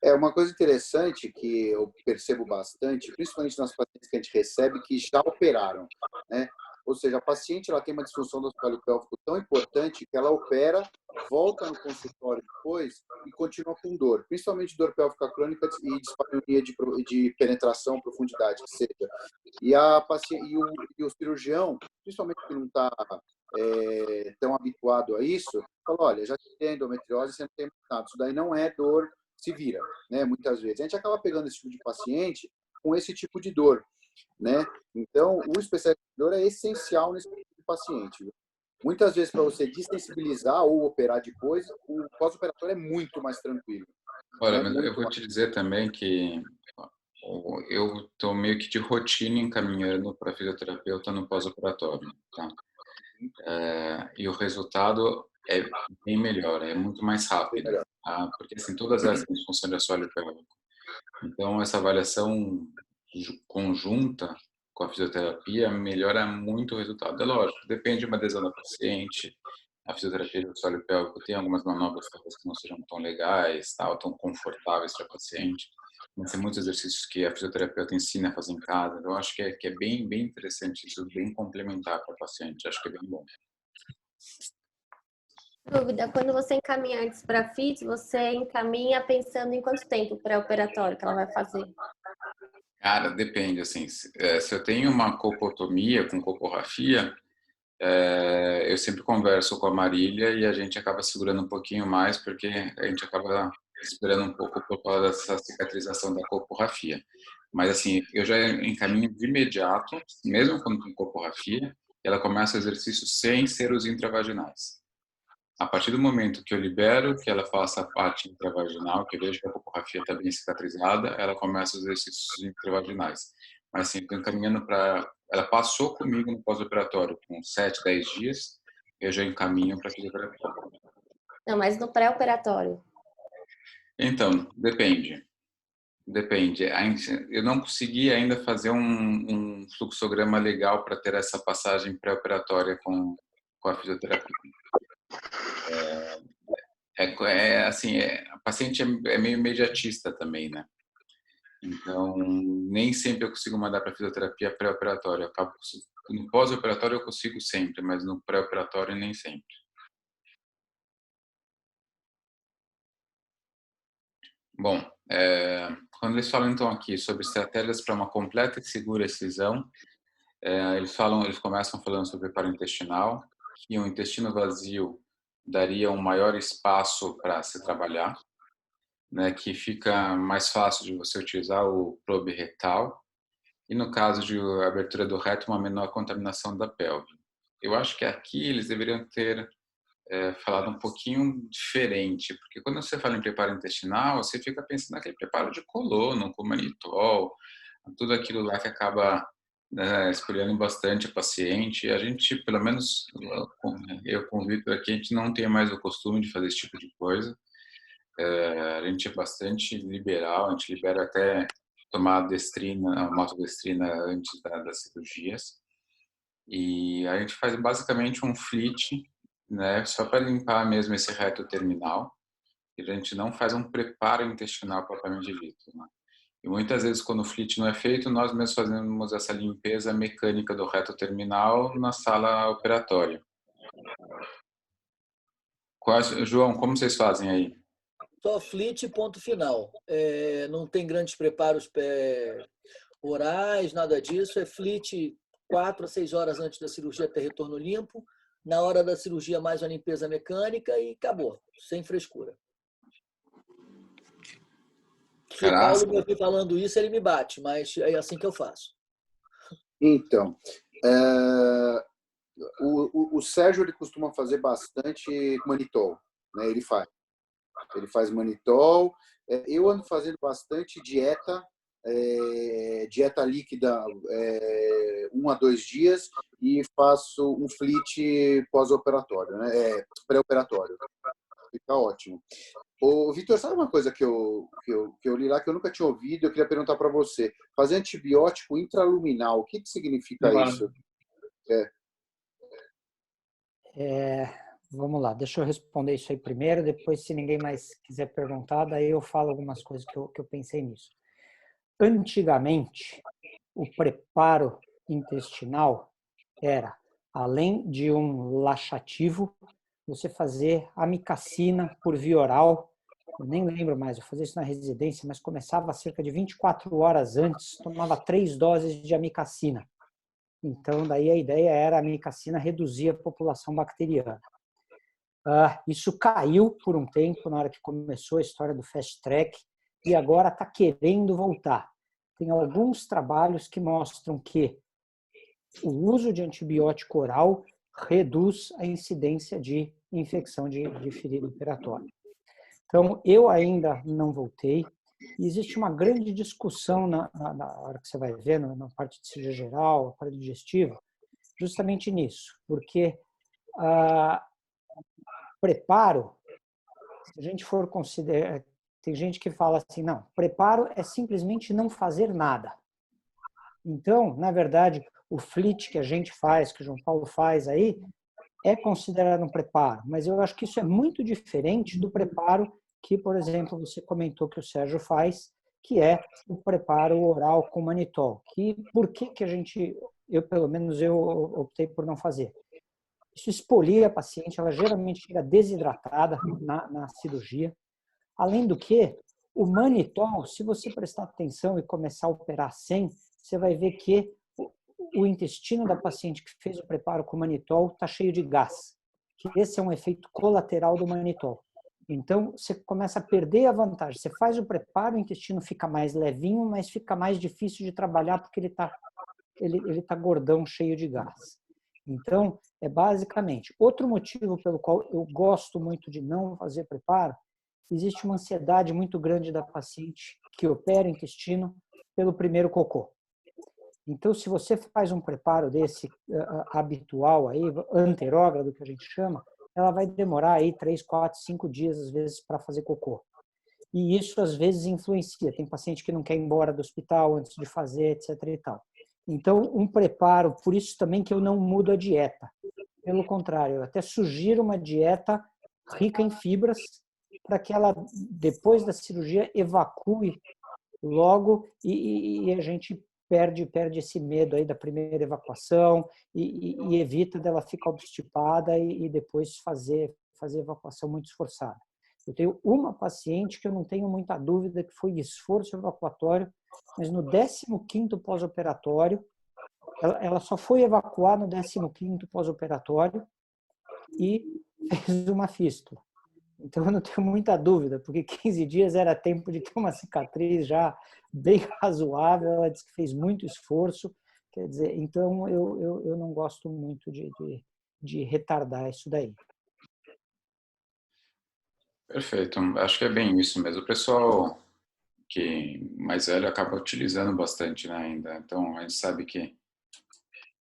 É uma coisa interessante que eu percebo bastante, principalmente nas pacientes que a gente recebe, que já operaram, né? Ou seja, a paciente ela tem uma disfunção do assoalho pélvico tão importante que ela opera, volta no consultório depois e continua com dor, principalmente dor pélvica crônica e dispareunia de penetração, profundidade, que seja. E a paciente e o cirurgião, principalmente que não está tão habituado a isso, fala: olha, já tem endometriose, você não tem mais nada, isso daí não é dor, se vira, né? Muitas vezes a gente acaba pegando esse tipo de paciente com esse tipo de dor, né? Então, o especialista de dor é essencial nesse tipo de paciente. Muitas vezes, para você desensibilizar ou operar depois, o pós-operatório é muito mais tranquilo. Olha, Né? mas eu Muito vou mais. te dizer também que eu estou meio que de rotina encaminhando para fisioterapeuta no pós-operatório, tá? E o resultado é bem melhor, é muito mais Bem rápido, melhor. tá? Porque assim, todas elas têm disfunção de assoalho pélvico. Então, essa avaliação conjunta com a fisioterapia melhora muito o resultado. É lógico, depende de uma adesão da paciente. A fisioterapia do assoalho pélvico tem algumas manobras talvez que não sejam tão legais, tal, tão confortáveis para a paciente. Mas tem muitos exercícios que a fisioterapeuta ensina a fazer em casa. Eu acho que é bem, bem interessante isso, bem complementar para a paciente. Acho que é bem bom. Dúvida, quando você encaminha antes para FITS, você encaminha pensando em quanto tempo pré-operatório que ela vai fazer? Cara, depende, assim, se eu tenho uma copotomia com coporrafia, eu sempre converso com a Marília e a gente acaba segurando um pouquinho mais, porque a gente acaba esperando um pouco por causa dessa cicatrização da coporrafia. Mas, assim, eu já encaminho de imediato, mesmo quando tem coporrafia, ela começa o exercício sem ser os intravaginais. A partir do momento que eu libero que ela faça a parte intravaginal, que eu vejo que a coporrafia está bem cicatrizada, ela começa os exercícios intravaginais. Mas assim, estou encaminhando para... Ela passou comigo no pós-operatório com 7, 10 dias, eu já encaminho para fisioterapia. Não, mas no pré-operatório. Então, depende. Depende. Eu não consegui ainda fazer um fluxograma legal para ter essa passagem pré-operatória com a fisioterapia. Assim, a paciente é meio imediatista também, né? Então, nem sempre eu consigo mandar para fisioterapia pré-operatória. No pós-operatório eu consigo sempre, mas no pré-operatório nem sempre. Bom, quando eles falam então aqui sobre estratégias para uma completa e segura excisão, eles começam falando sobre preparo intestinal, que o intestino vazio daria um maior espaço para se trabalhar, né, que fica mais fácil de você utilizar o probe retal, e no caso de abertura do reto, uma menor contaminação da pelve. Eu acho que aqui eles deveriam ter falado um pouquinho diferente, porque quando você fala em preparo intestinal, você fica pensando naquele preparo de colono, com manitol, tudo aquilo lá que acaba escolhendo bastante a paciente. A gente, pelo menos eu com o Victor aqui, a gente não tem mais o costume de fazer esse tipo de coisa. A gente é bastante liberal, a gente libera até tomar destrina, maltodestrina antes das cirurgias. E a gente faz basicamente um flit, né, só para limpar mesmo esse reto terminal. E a gente não faz um preparo intestinal propriamente dito, né? E muitas vezes, quando o flit não é feito, nós mesmos fazemos essa limpeza mecânica do reto terminal na sala operatória. João, como vocês fazem aí? Só flit, ponto final. Não tem grandes preparos orais, nada disso. É flit 4 a 6 horas antes da cirurgia ter retorno limpo. Na hora da cirurgia, mais uma limpeza mecânica e acabou, sem frescura. Se o Paulo me ouvir falando isso, ele me bate, mas é assim que eu faço. Então, O Sérgio ele costuma fazer bastante manitol, né? Ele faz manitol. Eu ando fazendo bastante dieta, dieta líquida 1 a 2 dias e faço um flit pós-operatório, né? Pré-operatório. Fica ótimo. Ô, Vitor, sabe uma coisa que eu li lá que eu nunca tinha ouvido? Eu queria perguntar para você. Fazer antibiótico intraluminal, o que significa isso? Vamos lá, deixa eu responder isso aí primeiro, depois se ninguém mais quiser perguntar, daí eu falo algumas coisas que eu pensei nisso. Antigamente, o preparo intestinal era, além de um laxativo, você fazer amicacina por via oral. Eu nem lembro mais, eu fazia isso na residência, mas começava cerca de 24 horas antes, tomava 3 doses de amicacina. Então, daí a ideia era a amicacina reduzir a população bacteriana. Isso caiu por um tempo, na hora que começou a história do fast track, e agora está querendo voltar. Tem alguns trabalhos que mostram que o uso de antibiótico oral reduz a incidência de infecção de ferida operatória. Então, eu ainda não voltei. Existe uma grande discussão na hora que você vai ver, na parte de cirurgia geral, a parte digestiva, justamente nisso, porque preparo, se a gente for considerar, tem gente que fala assim, não, preparo é simplesmente não fazer nada. Então, na verdade, o flit que a gente faz, que o João Paulo faz aí, é considerado um preparo, mas eu acho que isso é muito diferente do preparo que, por exemplo, você comentou que o Sérgio faz, que é o preparo oral com manitol. Por que a gente, pelo menos eu optei por não fazer? Isso expolia a paciente, ela geralmente chega desidratada na cirurgia. Além do que, o manitol, se você prestar atenção e começar a operar sem, você vai ver que o intestino da paciente que fez o preparo com manitol está cheio de gás. Que esse é um efeito colateral do manitol. Então, você começa a perder a vantagem. Você faz o preparo, o intestino fica mais levinho, mas fica mais difícil de trabalhar porque ele tá gordão, cheio de gás. Então, é basicamente. Outro motivo pelo qual eu gosto muito de não fazer preparo, existe uma ansiedade muito grande da paciente que opera o intestino pelo primeiro cocô. Então, se você faz um preparo desse habitual, aí, anterógrado, que a gente chama, ela vai demorar aí 3, 4, 5 dias, às vezes, para fazer cocô. E isso, às vezes, influencia. Tem paciente que não quer ir embora do hospital antes de fazer, etc. e tal. Então, um preparo, por isso também que eu não mudo a dieta. Pelo contrário, eu até sugiro uma dieta rica em fibras para que ela, depois da cirurgia, evacue logo e a gente perde esse medo aí da primeira evacuação e evita dela ficar obstipada e depois fazer evacuação muito esforçada. Eu tenho uma paciente que eu não tenho muita dúvida que foi esforço evacuatório, mas no 15º pós-operatório, ela só foi evacuar no 15º pós-operatório e fez uma fístula. Então, eu não tenho muita dúvida, porque 15 dias era tempo de ter uma cicatriz já bem razoável. Ela disse que fez muito esforço. Quer dizer, então, eu não gosto muito de retardar isso daí. Perfeito. Acho que é bem isso mesmo. O pessoal que mais velho acaba utilizando bastante, né, ainda. Então, a gente sabe que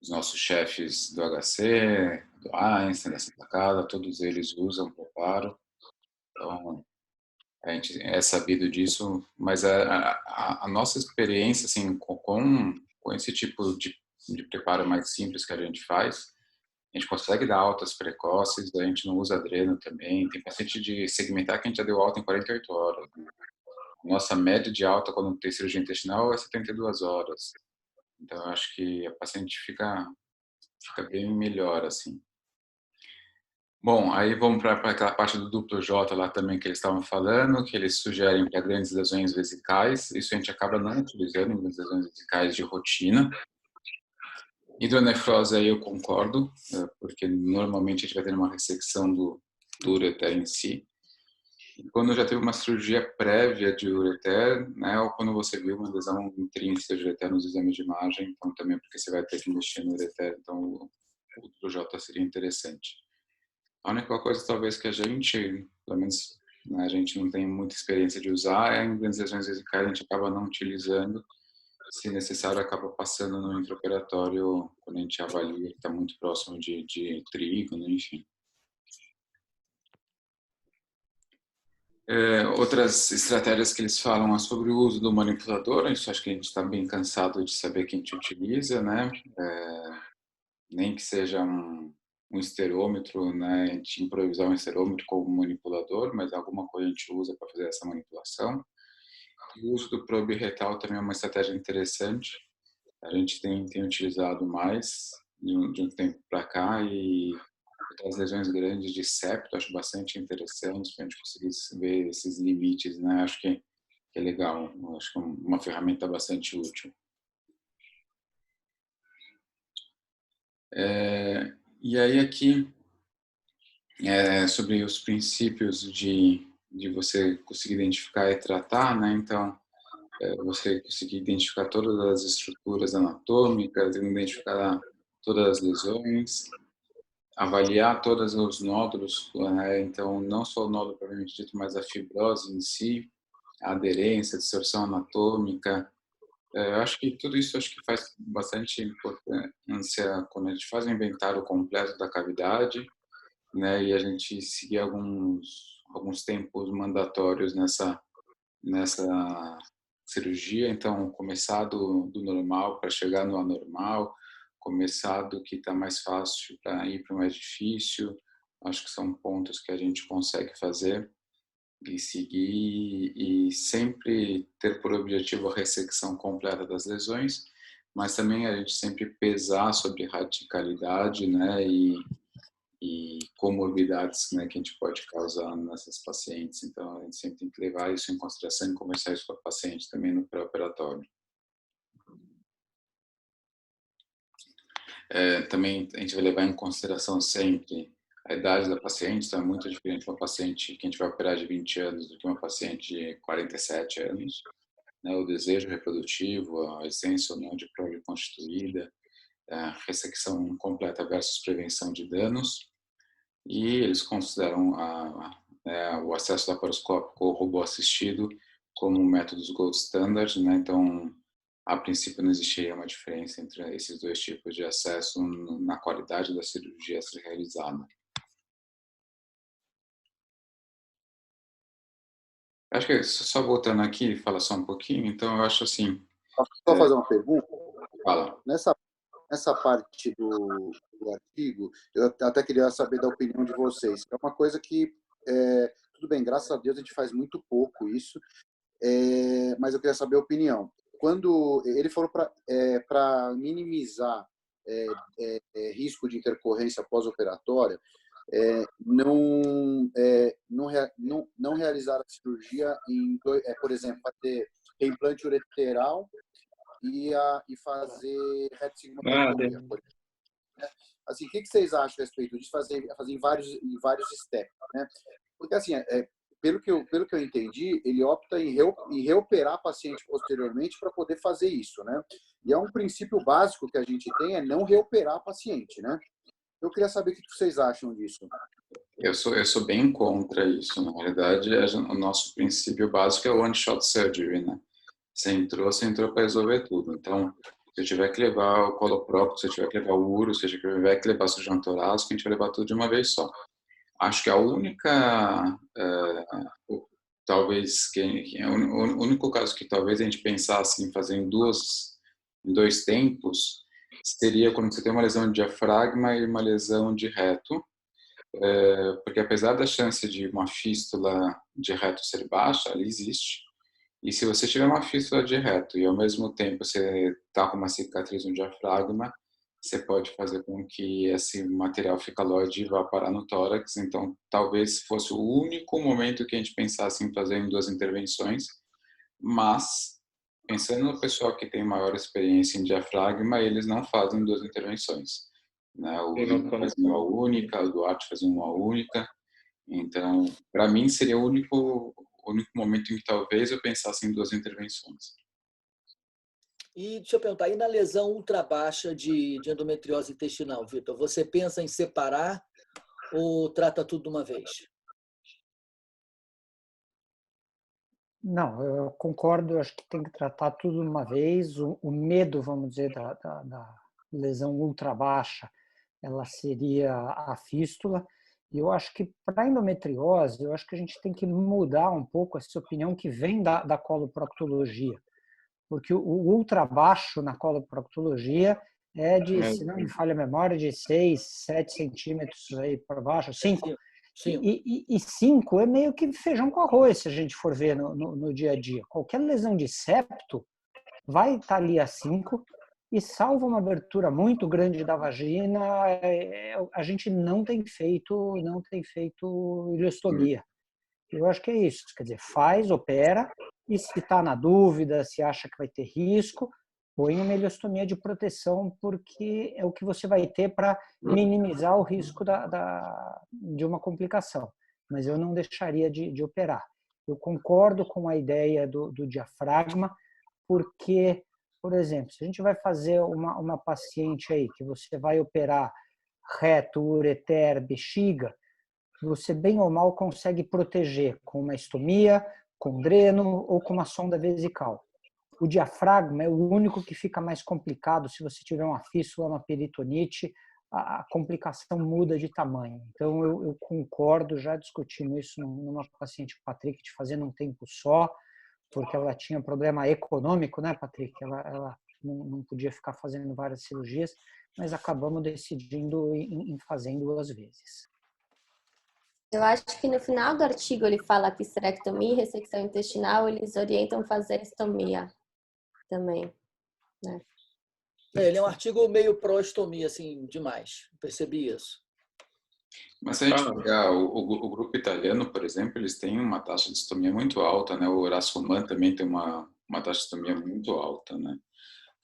os nossos chefes do HC, do Einstein, da Santa Casa, todos eles usam preparo. Então, a gente é sabido disso, mas a nossa experiência assim, com esse tipo de preparo mais simples que a gente faz, a gente consegue dar altas precoces, a gente não usa adreno também. Tem paciente de segmentar que a gente já deu alta em 48 horas. Né? Nossa média de alta quando tem cirurgia intestinal é 72 horas. Então, eu acho que a paciente fica bem melhor, assim. Bom, aí vamos para aquela parte do duplo J lá também que eles estavam falando, que eles sugerem para grandes lesões vesicais. Isso a gente acaba não utilizando em grandes lesões vesicais de rotina. Hidronefrose aí eu concordo, porque normalmente a gente vai ter uma ressecção do ureter em si. E quando já teve uma cirurgia prévia de ureter, né, ou quando você viu uma lesão intrínseca de ureter nos exames de imagem, então também porque você vai ter que mexer no ureter, então o J seria interessante. A única coisa talvez que a gente, pelo menos, né, a gente não tem muita experiência de usar, é em grandes lesões vesicais a gente acaba não utilizando, se necessário acaba passando no intraoperatório quando a gente avalia que está muito próximo de trígono, enfim. Outras estratégias que eles falam é sobre o uso do manipulador. Isso acho que a gente está bem cansado de saber que a gente utiliza, né? Nem que seja um esterômetro, né? A gente improvisar um esterômetro como manipulador, mas alguma coisa a gente usa para fazer essa manipulação. E o uso do probe retal também é uma estratégia interessante. A gente tem utilizado mais de um tempo para cá, e as lesões grandes de septo acho bastante interessante para a gente conseguir ver esses limites, né? Acho que é legal, acho que é uma ferramenta bastante útil. E aí aqui sobre os princípios de você conseguir identificar e tratar, né? Então você conseguir identificar todas as estruturas anatômicas, identificar todas as lesões, avaliar todos os nódulos, né? Então não só o nódulo propriamente dito, mas a fibrose em si, a aderência, a distorção anatômica. Eu acho que tudo isso acho que faz bastante importância quando a gente faz um inventário completo da cavidade, né? E a gente seguir alguns tempos mandatórios nessa cirurgia. Então começar do normal para chegar no anormal, começar do que está mais fácil para ir para o mais difícil. Acho que são pontos que a gente consegue fazer e seguir, e sempre ter por objetivo a ressecção completa das lesões, mas também a gente sempre pesar sobre radicalidade, né, e comorbidades, né, que a gente pode causar nessas pacientes. Então a gente sempre tem que levar isso em consideração e conversar isso com a paciente também no pré-operatório. Também a gente vai levar em consideração sempre a idade da paciente. Então é muito diferente uma paciente que a gente vai operar de 20 anos do que uma paciente de 47 anos. Né? O desejo reprodutivo, a essência ou não de prole constituída, a ressecção completa versus prevenção de danos. E eles consideram o acesso laparoscópico ou robô assistido como métodos gold standard, né? Então, a princípio não existiria uma diferença entre esses dois tipos de acesso na qualidade da cirurgia a ser realizada. Acho que só voltando aqui, fala só um pouquinho. Então, eu acho assim... Só fazer uma pergunta? Fala. Nessa parte do artigo, eu até queria saber da opinião de vocês. É uma coisa que, tudo bem, graças a Deus a gente faz muito pouco isso, mas eu queria saber a opinião. Quando ele falou para minimizar risco de intercorrência pós-operatória, não realizar a cirurgia, por exemplo, fazer reimplante ureteral e fazer retsigmoidectomia. Assim, o que vocês acham a respeito disso? Fazer em vários steps, né? Porque assim, pelo que eu entendi, ele opta em reoperar paciente posteriormente para poder fazer isso, né? E é um princípio básico que a gente tem, é não reoperar paciente, né? Eu queria saber o que vocês acham disso. Eu sou bem contra isso. Na realidade, o nosso princípio básico é o one-shot surgery, né? Você entrou para resolver tudo. Então, se eu tiver que levar o coloprocto, se eu tiver que levar o uro, se eu tiver que levar o cirurgião torácico, a gente vai levar tudo de uma vez só. Acho que a única, talvez, o único caso que talvez a gente pensasse em fazer em dois tempos, seria quando você tem uma lesão de diafragma e uma lesão de reto, porque apesar da chance de uma fístula de reto ser baixa, ela existe. E se você tiver uma fístula de reto e ao mesmo tempo você está com uma cicatriz no diafragma, você pode fazer com que esse material ficaloide vá parar no tórax. Então, talvez fosse o único momento que a gente pensasse em fazer em duas intervenções, mas pensando no pessoal que tem maior experiência em diafragma, eles não fazem duas intervenções. Né? O Lino faz uma única, o Duarte faz uma única. Então, para mim, seria o único momento em que talvez eu pensasse em duas intervenções. E deixa eu perguntar, e na lesão ultrabaixa de endometriose intestinal, Vitor, você pensa em separar ou trata tudo de uma vez? Não, eu concordo, eu acho que tem que tratar tudo de uma vez. O medo, vamos dizer, da lesão ultrabaixa, ela seria a fístula. E eu acho que para endometriose, eu acho que a gente tem que mudar um pouco essa opinião que vem da coloproctologia. Porque o ultrabaixo na coloproctologia é de, se não me falha a memória, de 6, 7 centímetros aí para baixo, 5. E 5 é meio que feijão com arroz, se a gente for ver no dia a dia. Qualquer lesão de septo vai estar ali a 5 e salvo uma abertura muito grande da vagina, a gente não tem feito ileostomia. Eu acho que é isso, quer dizer, faz, opera, e se está na dúvida, se acha que vai ter risco, põe uma ileostomia de proteção, porque é o que você vai ter para minimizar o risco de uma complicação. Mas eu não deixaria de operar. Eu concordo com a ideia do diafragma, porque, por exemplo, se a gente vai fazer uma paciente aí, que você vai operar reto, ureter, bexiga, você bem ou mal consegue proteger com uma estomia, com dreno ou com uma sonda vesical. O diafragma é o único que fica mais complicado. Se você tiver uma fístula, uma peritonite, a complicação muda de tamanho. Então, eu concordo, já discutimos isso numa paciente com Patrick, de fazer num tempo só, porque ela tinha problema econômico, né, Patrick? Ela não podia ficar fazendo várias cirurgias, mas acabamos decidindo em fazer 2 vezes. Eu acho que no final do artigo ele fala que histerectomia e ressecção intestinal, eles orientam fazer estomia também, né? Ele é um artigo meio pró-estomia, assim, demais. Percebi isso. Mas se a gente pegar o grupo italiano, por exemplo, eles têm uma taxa de estomia muito alta, né? O Horácio Mann também tem uma taxa de estomia muito alta, né?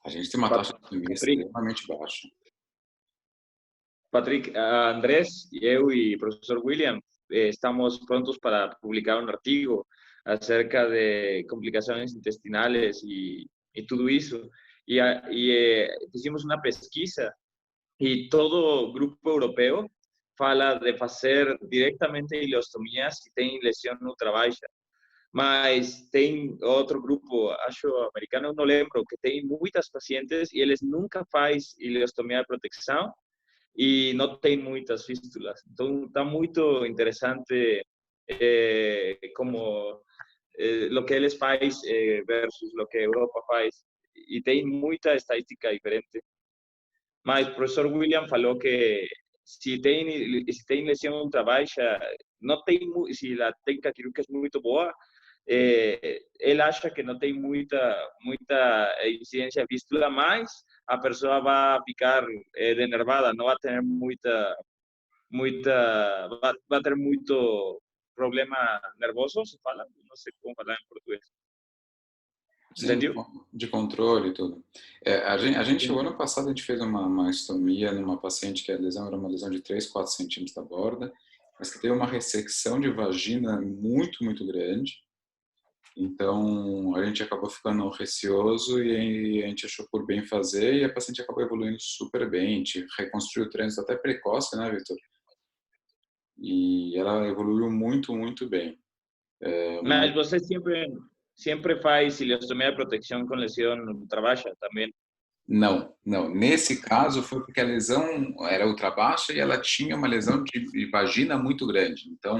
A gente tem uma taxa de estomia extremamente baixa. Patrick, Andrés, eu e o professor William estamos prontos para publicar um artigo acerca de complicações intestinais e tudo isso. Hicimos uma pesquisa e todo grupo europeu fala de fazer diretamente ileostomia se tem lesão ultrabaixa. Mas tem outro grupo, acho americano, não lembro, que tem muitas pacientes e eles nunca fazem ileostomia de proteção e não tem muitas fístulas. Então, está muito interessante como o que eles fazem versus o que a Europa faz. E tem muita estadística diferente. Mas o professor William falou que se tem lesão ultrabaixa, não tem, se a técnica quirúrgica é muito boa, ele acha que não tem muita incidência de fístula, mas a pessoa vai ficar denervada, não vai ter vai ter muito problema nervoso, se fala, não sei como falar em português. Entendeu? Sim, de controle e tudo. A gente, o ano passado, a gente fez uma estomia numa paciente que a lesão era uma lesão de 3, 4 centímetros da borda, mas que teve uma ressecção de vagina muito, muito grande. Então, a gente acabou ficando receoso e a gente achou por bem fazer e a paciente acabou evoluindo super bem. A gente reconstruiu o trânsito até precoce, né, Vitor? E ela evoluiu muito, muito bem. Mas você sempre faz ileostomia de proteção com lesão ultrabaixa também? Não. Nesse caso foi porque a lesão era ultrabaixa e ela tinha uma lesão de vagina muito grande. Então,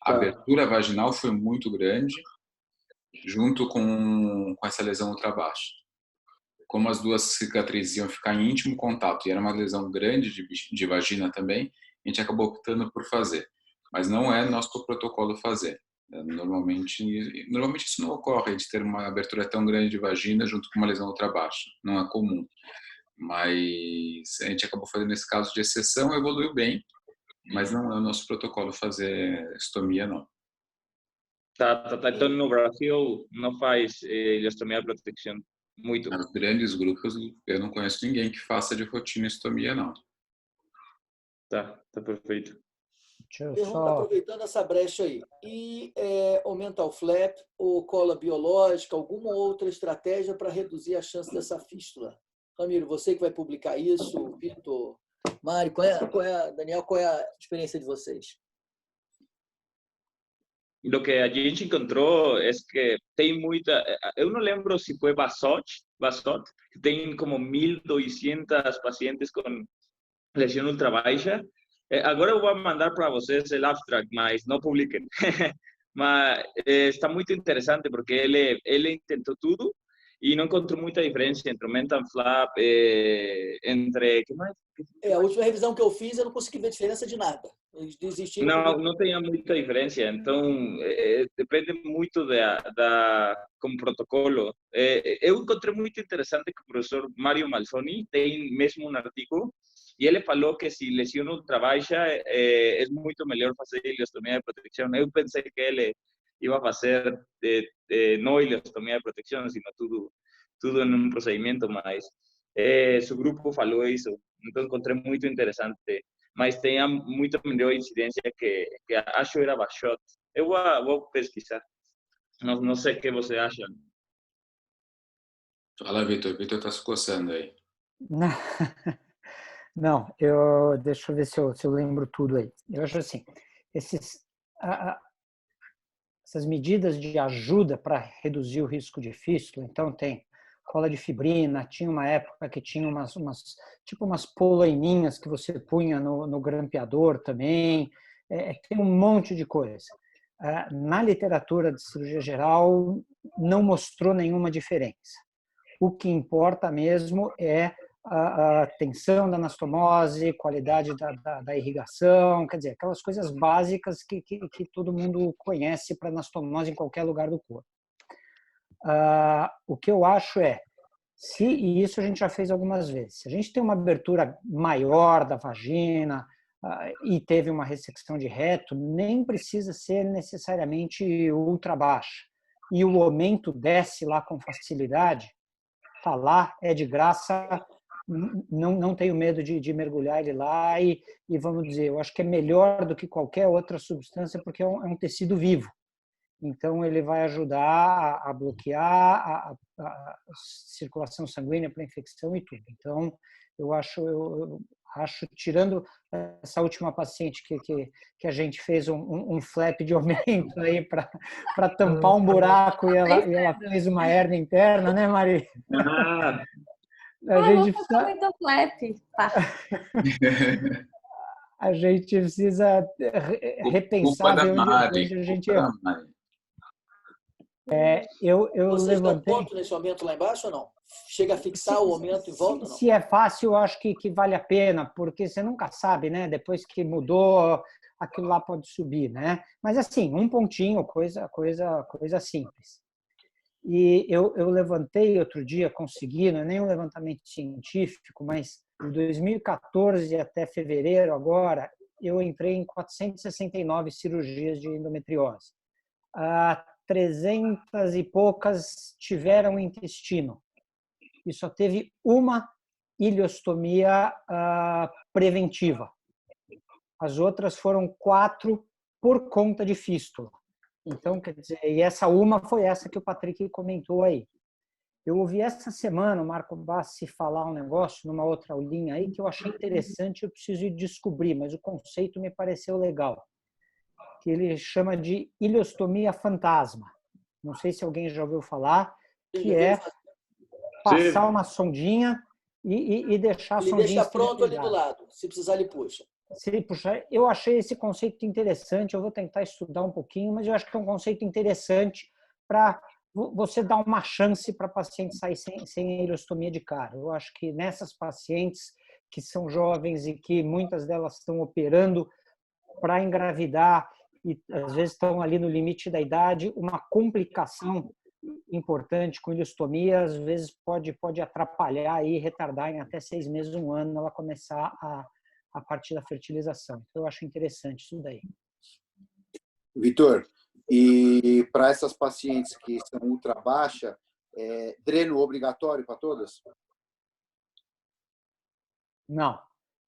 a abertura vaginal foi muito grande junto com essa lesão ultrabaixa. Como as duas cicatrizes iam ficar em íntimo contato e era uma lesão grande de vagina também, a gente acabou optando por fazer. Mas não é nosso protocolo fazer. Normalmente isso não ocorre, de ter uma abertura tão grande de vagina junto com uma lesão ultrabaixa. Não é comum. Mas a gente acabou fazendo esse caso de exceção, evoluiu bem, mas não é o nosso protocolo fazer estomia, não. Então, no Brasil, não faz ileostomia de proteção muito? Nos grandes grupos, eu não conheço ninguém que faça de rotina estomia, não. Tá perfeito. Deixa eu Pergunta, só... aproveitando essa brecha aí. E o mental flap ou cola biológica, alguma outra estratégia para reduzir a chance dessa fístula? Ramiro, você que vai publicar isso, Vitor, Mário, Daniel, qual é a experiência de vocês? Lo que a gente encontrou é que tem muita... Eu não lembro se foi Basot, que tem como 1.200 pacientes com lesão ultrabaixa. Agora eu vou mandar para vocês o abstract, mas não publiquem. Mas está muito interessante porque ele tentou tudo e não encontrou muita diferença entre o mental flap, entre... Que mais? A última revisão que eu fiz, eu não consegui ver diferença de nada. Eles desistiram. Não tem muita diferença. Então, depende muito como protocolo. Eu encontrei muito interessante que o professor Mário Malzoni tem mesmo um artigo e ele falou que se lesão ultrabaixa é muito melhor fazer ileostomia de proteção. Eu pensei que ele ia fazer não ileostomia de proteção, sino tudo em um procedimento, mas seu grupo falou isso. Então, encontrei muito interessante. Mas tenha muito melhor incidência que acho era Basot. Eu vou pesquisar. Não sei o que você acha. Fala, Vitor. Vitor está se coçando aí. Não, deixa eu ver se eu lembro tudo aí. Eu acho assim, essas medidas de ajuda para reduzir o risco de fístula, então tem cola de fibrina, tinha uma época que tinha umas polaininhas que você punha no grampeador também, tem um monte de coisa. Na literatura de cirurgia geral, não mostrou nenhuma diferença. O que importa mesmo é a tensão da anastomose, qualidade da irrigação, quer dizer, aquelas coisas básicas que todo mundo conhece para anastomose em qualquer lugar do corpo. O que eu acho e isso a gente já fez algumas vezes, se a gente tem uma abertura maior da vagina e teve uma ressecção de reto, nem precisa ser necessariamente ultra baixa, e o aumento desce lá com facilidade, está lá, é de graça, não tenho medo de mergulhar ele lá e vamos dizer, eu acho que é melhor do que qualquer outra substância porque é um tecido vivo. Então, ele vai ajudar a bloquear a circulação sanguínea para a infecção e tudo. Então, eu acho, tirando essa última paciente que a gente fez um flap de aumento aí para tampar um buraco e ela fez uma hérnia interna, né, Mari? Muito flap. Tá. A gente precisa repensar de onde a gente errou. Vocês levantei... dão ponto nesse aumento lá embaixo ou não? Chega a fixar o aumento em volta ou não? Se é fácil, eu acho que vale a pena, porque você nunca sabe, né? Depois que mudou, aquilo lá pode subir, né? Mas assim, um pontinho, coisa simples. E eu levantei outro dia, consegui, não é nem um levantamento científico, mas de 2014 até fevereiro agora, eu entrei em 469 cirurgias de endometriose. 300 e poucas tiveram intestino. E só teve uma ileostomia preventiva. As outras foram 4 por conta de fístula. Então, quer dizer, e essa uma foi essa que o Patrick comentou aí. Eu ouvi essa semana o Marco Bassi falar um negócio numa outra aulinha aí que eu achei interessante, eu preciso ir descobrir, mas o conceito me pareceu legal. Que ele chama de ileostomia fantasma. Não sei se alguém já ouviu falar, que é passar uma sondinha e deixar a sondinha... Ele deixa pronto ali do lado, se precisar ele puxa. Eu achei esse conceito interessante, eu vou tentar estudar um pouquinho, mas eu acho que é um conceito interessante para você dar uma chance para a paciente sair sem a ileostomia de cara. Eu acho que nessas pacientes que são jovens e que muitas delas estão operando para engravidar e às vezes estão ali no limite da idade, uma complicação importante com ileostomia às vezes pode atrapalhar e retardar em até 6 meses, 1 ano, ela começar a partir da fertilização. Então, eu acho interessante isso daí. Vitor, e para essas pacientes que são ultra baixa, dreno obrigatório para todas? Não.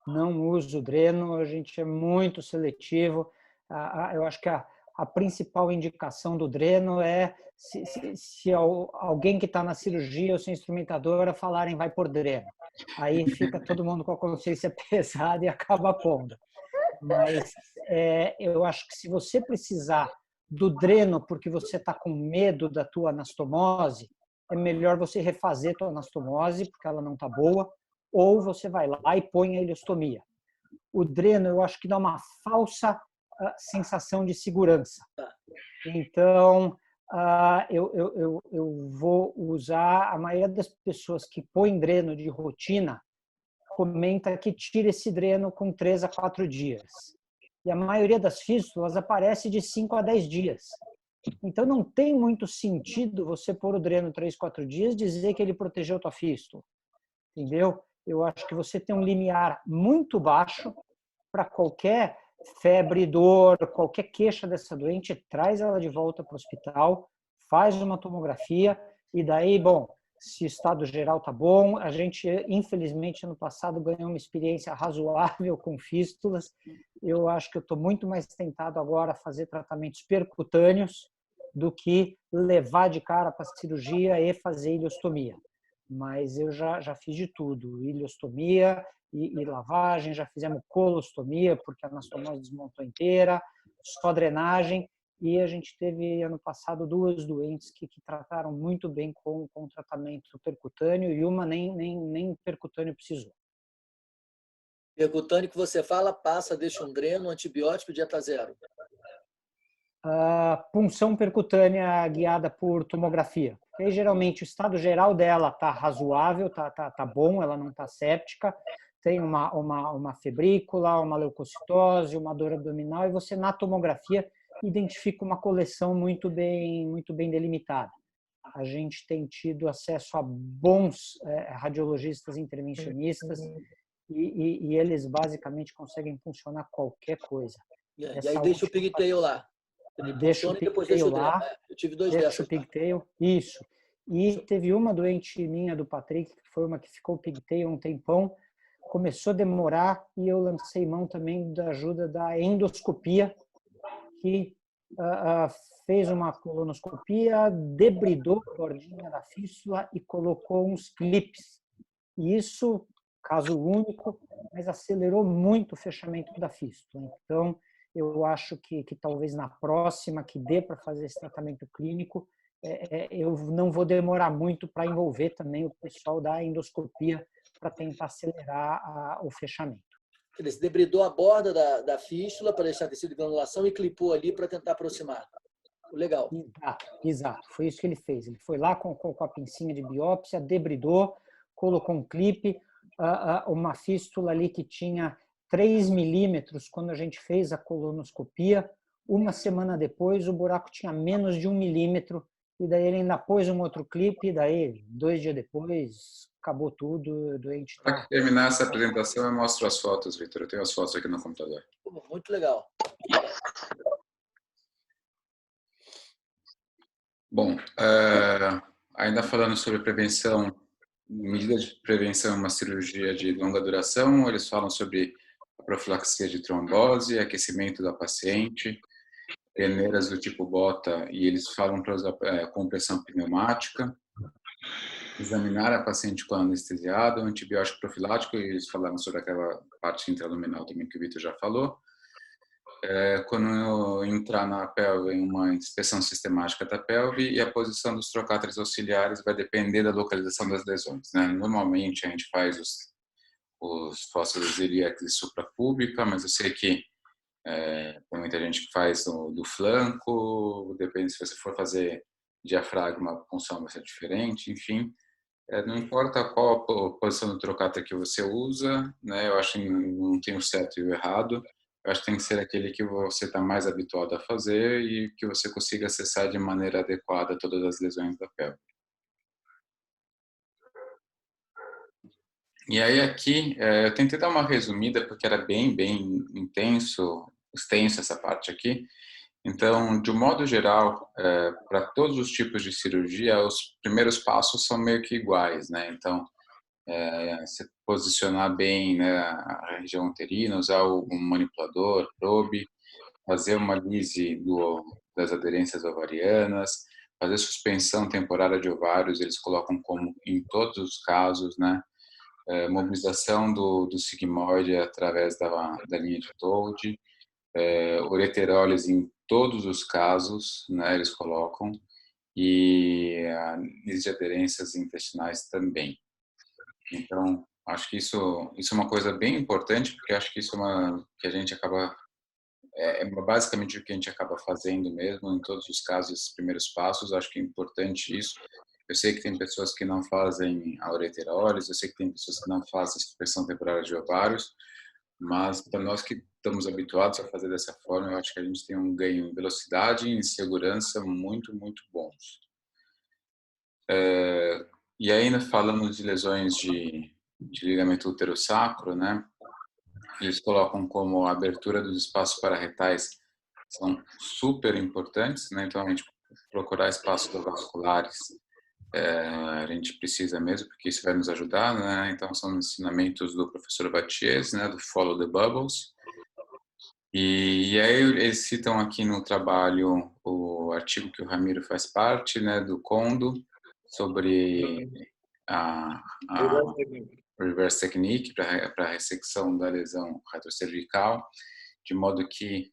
não uso dreno, a gente é muito seletivo. Eu acho que a principal indicação do dreno é se alguém que está na cirurgia ou se instrumentadora falarem vai por dreno. Aí fica todo mundo com a consciência pesada e acaba pondo. Mas eu acho que se você precisar do dreno porque você está com medo da tua anastomose, é melhor você refazer a tua anastomose porque ela não está boa, ou você vai lá e põe a ileostomia. O dreno, eu acho que dá uma falsa sensação de segurança. Então, eu vou usar, a maioria das pessoas que põem dreno de rotina comenta que tira esse dreno com 3 a 4 dias. E a maioria das fístulas aparece de 5 a 10 dias. Então, não tem muito sentido você pôr o dreno 3, 4 dias e dizer que ele protegeu a tua fístula. Entendeu? Eu acho que você tem um limiar muito baixo para qualquer febre, dor, qualquer queixa dessa doente, traz ela de volta para o hospital, faz uma tomografia e daí, bom, se o estado geral está bom, a gente, infelizmente, ano passado ganhou uma experiência razoável com fístulas. Eu acho que eu estou muito mais tentado agora a fazer tratamentos percutâneos do que levar de cara para a cirurgia e fazer ileostomia. Mas eu já fiz de tudo, ileostomia e lavagem, já fizemos colostomia, porque a anastomose desmontou inteira, só drenagem, e a gente teve, ano passado, 2 doentes que trataram muito bem com tratamento percutâneo, e uma nem percutâneo precisou. Percutâneo que você fala, passa, deixa um dreno, antibiótico, dieta zero. Punção percutânea guiada por tomografia. Aí, geralmente, o estado geral dela está razoável, tá bom, ela não está séptica, tem uma febrícula, uma leucocitose, uma dor abdominal, e você, na tomografia, identifica uma coleção muito bem delimitada. A gente tem tido acesso a bons radiologistas intervencionistas e eles, basicamente, conseguem funcionar qualquer coisa. E aí deixa o pigtail lá. Deixa o pigtail lá. Eu tive 2 deixa dessas. O pigtail, isso. E teve uma doente minha do Patrick, que foi uma que ficou pigtail um tempão, começou a demorar e eu lancei mão também da ajuda da endoscopia, que fez uma colonoscopia, debridou a bordinha da fístula e colocou uns clipes. E isso, caso único, mas acelerou muito o fechamento da fístula. Então, eu acho que talvez na próxima que dê para fazer esse tratamento clínico, eu não vou demorar muito para envolver também o pessoal da endoscopia para tentar acelerar o fechamento. Ele se debridou a borda da fístula para deixar tecido de granulação e clipou ali para tentar aproximar. Legal. Exato. Foi isso que ele fez. Ele foi lá com a pincinha de biópsia, debridou, colocou um clipe, uma fístula ali que tinha 3 milímetros quando a gente fez a colonoscopia. Uma semana depois, o buraco tinha menos de 1 milímetro. E daí ele ainda pôs um outro clipe, e daí, 2 dias depois, acabou tudo, o doente tá... Para terminar essa apresentação, eu mostro as fotos, Vitor. Eu tenho as fotos aqui no computador. Muito legal. Bom, ainda falando sobre prevenção, medida de prevenção em uma cirurgia de longa duração, eles falam sobre a profilaxia de trombose, aquecimento da paciente, peneiras do tipo bota, e eles falam para usar compressão pneumática, examinar a paciente com anestesiado, antibiótico profilático, e eles falaram sobre aquela parte intraluminal também que o Vitor já falou. Quando eu entrar na pelve, uma inspeção sistemática da pelve, e a posição dos trocáteres auxiliares vai depender da localização das lesões, né? Normalmente a gente faz os fósseis ilíacos e suprapúbica, mas eu sei que tem muita gente que faz do flanco, depende se você for fazer diafragma, a punção vai ser diferente, enfim. Não importa qual a posição do trocáter que você usa, né? Eu acho que não tem o certo e o errado. Eu acho que tem que ser aquele que você está mais habituado a fazer e que você consiga acessar de maneira adequada todas as lesões da pelve. E aí aqui, eu tentei dar uma resumida porque era bem extenso essa parte aqui. Então, de um modo geral, para todos os tipos de cirurgia, os primeiros passos são meio que iguais, né? Então, se posicionar bem, né, a região uterina, usar um manipulador, probe, fazer uma lise das aderências ovarianas, fazer suspensão temporária de ovários, eles colocam como em todos os casos, né, mobilização do sigmoide através da linha de Told, ureterólise em todos os casos, né, eles colocam, e a lise de aderências intestinais também. Então, acho que isso é uma coisa bem importante, porque acho que isso que a gente acaba basicamente o que a gente acaba fazendo mesmo em todos os casos, esses primeiros passos. Acho que é importante isso. Eu sei que tem pessoas que não fazem a ureterólise, eu sei que tem pessoas que não fazem suspensão temporária de ovários, mas para nós que estamos habituados a fazer dessa forma, eu acho que a gente tem um ganho em velocidade e em segurança muito, muito bons. E ainda falando de lesões de ligamento útero-sacro, né? Eles colocam como a abertura dos espaços pararetais são super importantes, né? Então a gente procurar espaços vasculares, a gente precisa mesmo, porque isso vai nos ajudar, né? Então são ensinamentos do professor Baties, né? Do Follow the Bubbles. E aí eles citam aqui no trabalho o artigo que o Ramiro faz parte, né? Do Kondo, sobre a reverse technique para a ressecção da lesão retrocervical, de modo que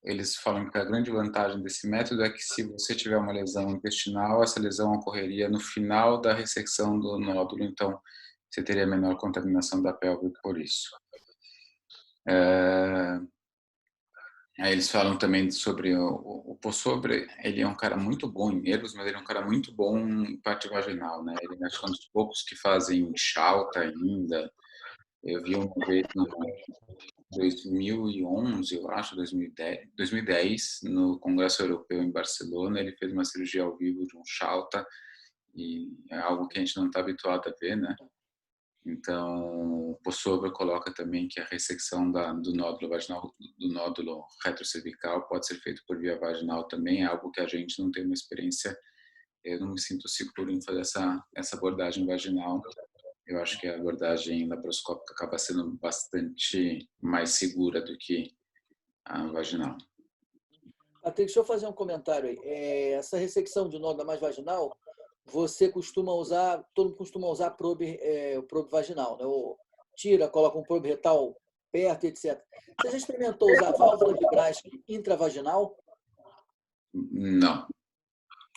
eles falam que a grande vantagem desse método é que se você tiver uma lesão intestinal, essa lesão ocorreria no final da ressecção do nódulo, então você teria menor contaminação da pelve por isso. Aí eles falam também sobre o Possobre. Ele é um cara muito bom em nervos, mas ele é um cara muito bom em parte vaginal, né? Ele é um dos poucos que fazem Chalta ainda. Eu vi uma vez no 2011, eu acho, 2010, no Congresso Europeu em Barcelona, ele fez uma cirurgia ao vivo de um Chalta, e é algo que a gente não está habituado a ver, né? Então, o Possover coloca também que a ressecção do nódulo vaginal, do nódulo retrocervical, pode ser feito por via vaginal também, é algo que a gente não tem uma experiência. Eu não me sinto seguro em fazer essa abordagem vaginal. Eu acho que a abordagem laparoscópica acaba sendo bastante mais segura do que a vaginal. Patrick, deixa eu fazer um comentário aí. Essa ressecção de nódulo mais vaginal, você costuma usar, todo mundo costuma usar o probe vaginal, né? Ou tira, coloca um probe retal perto, etc. Você já experimentou usar válvula de Braschke intravaginal? Não.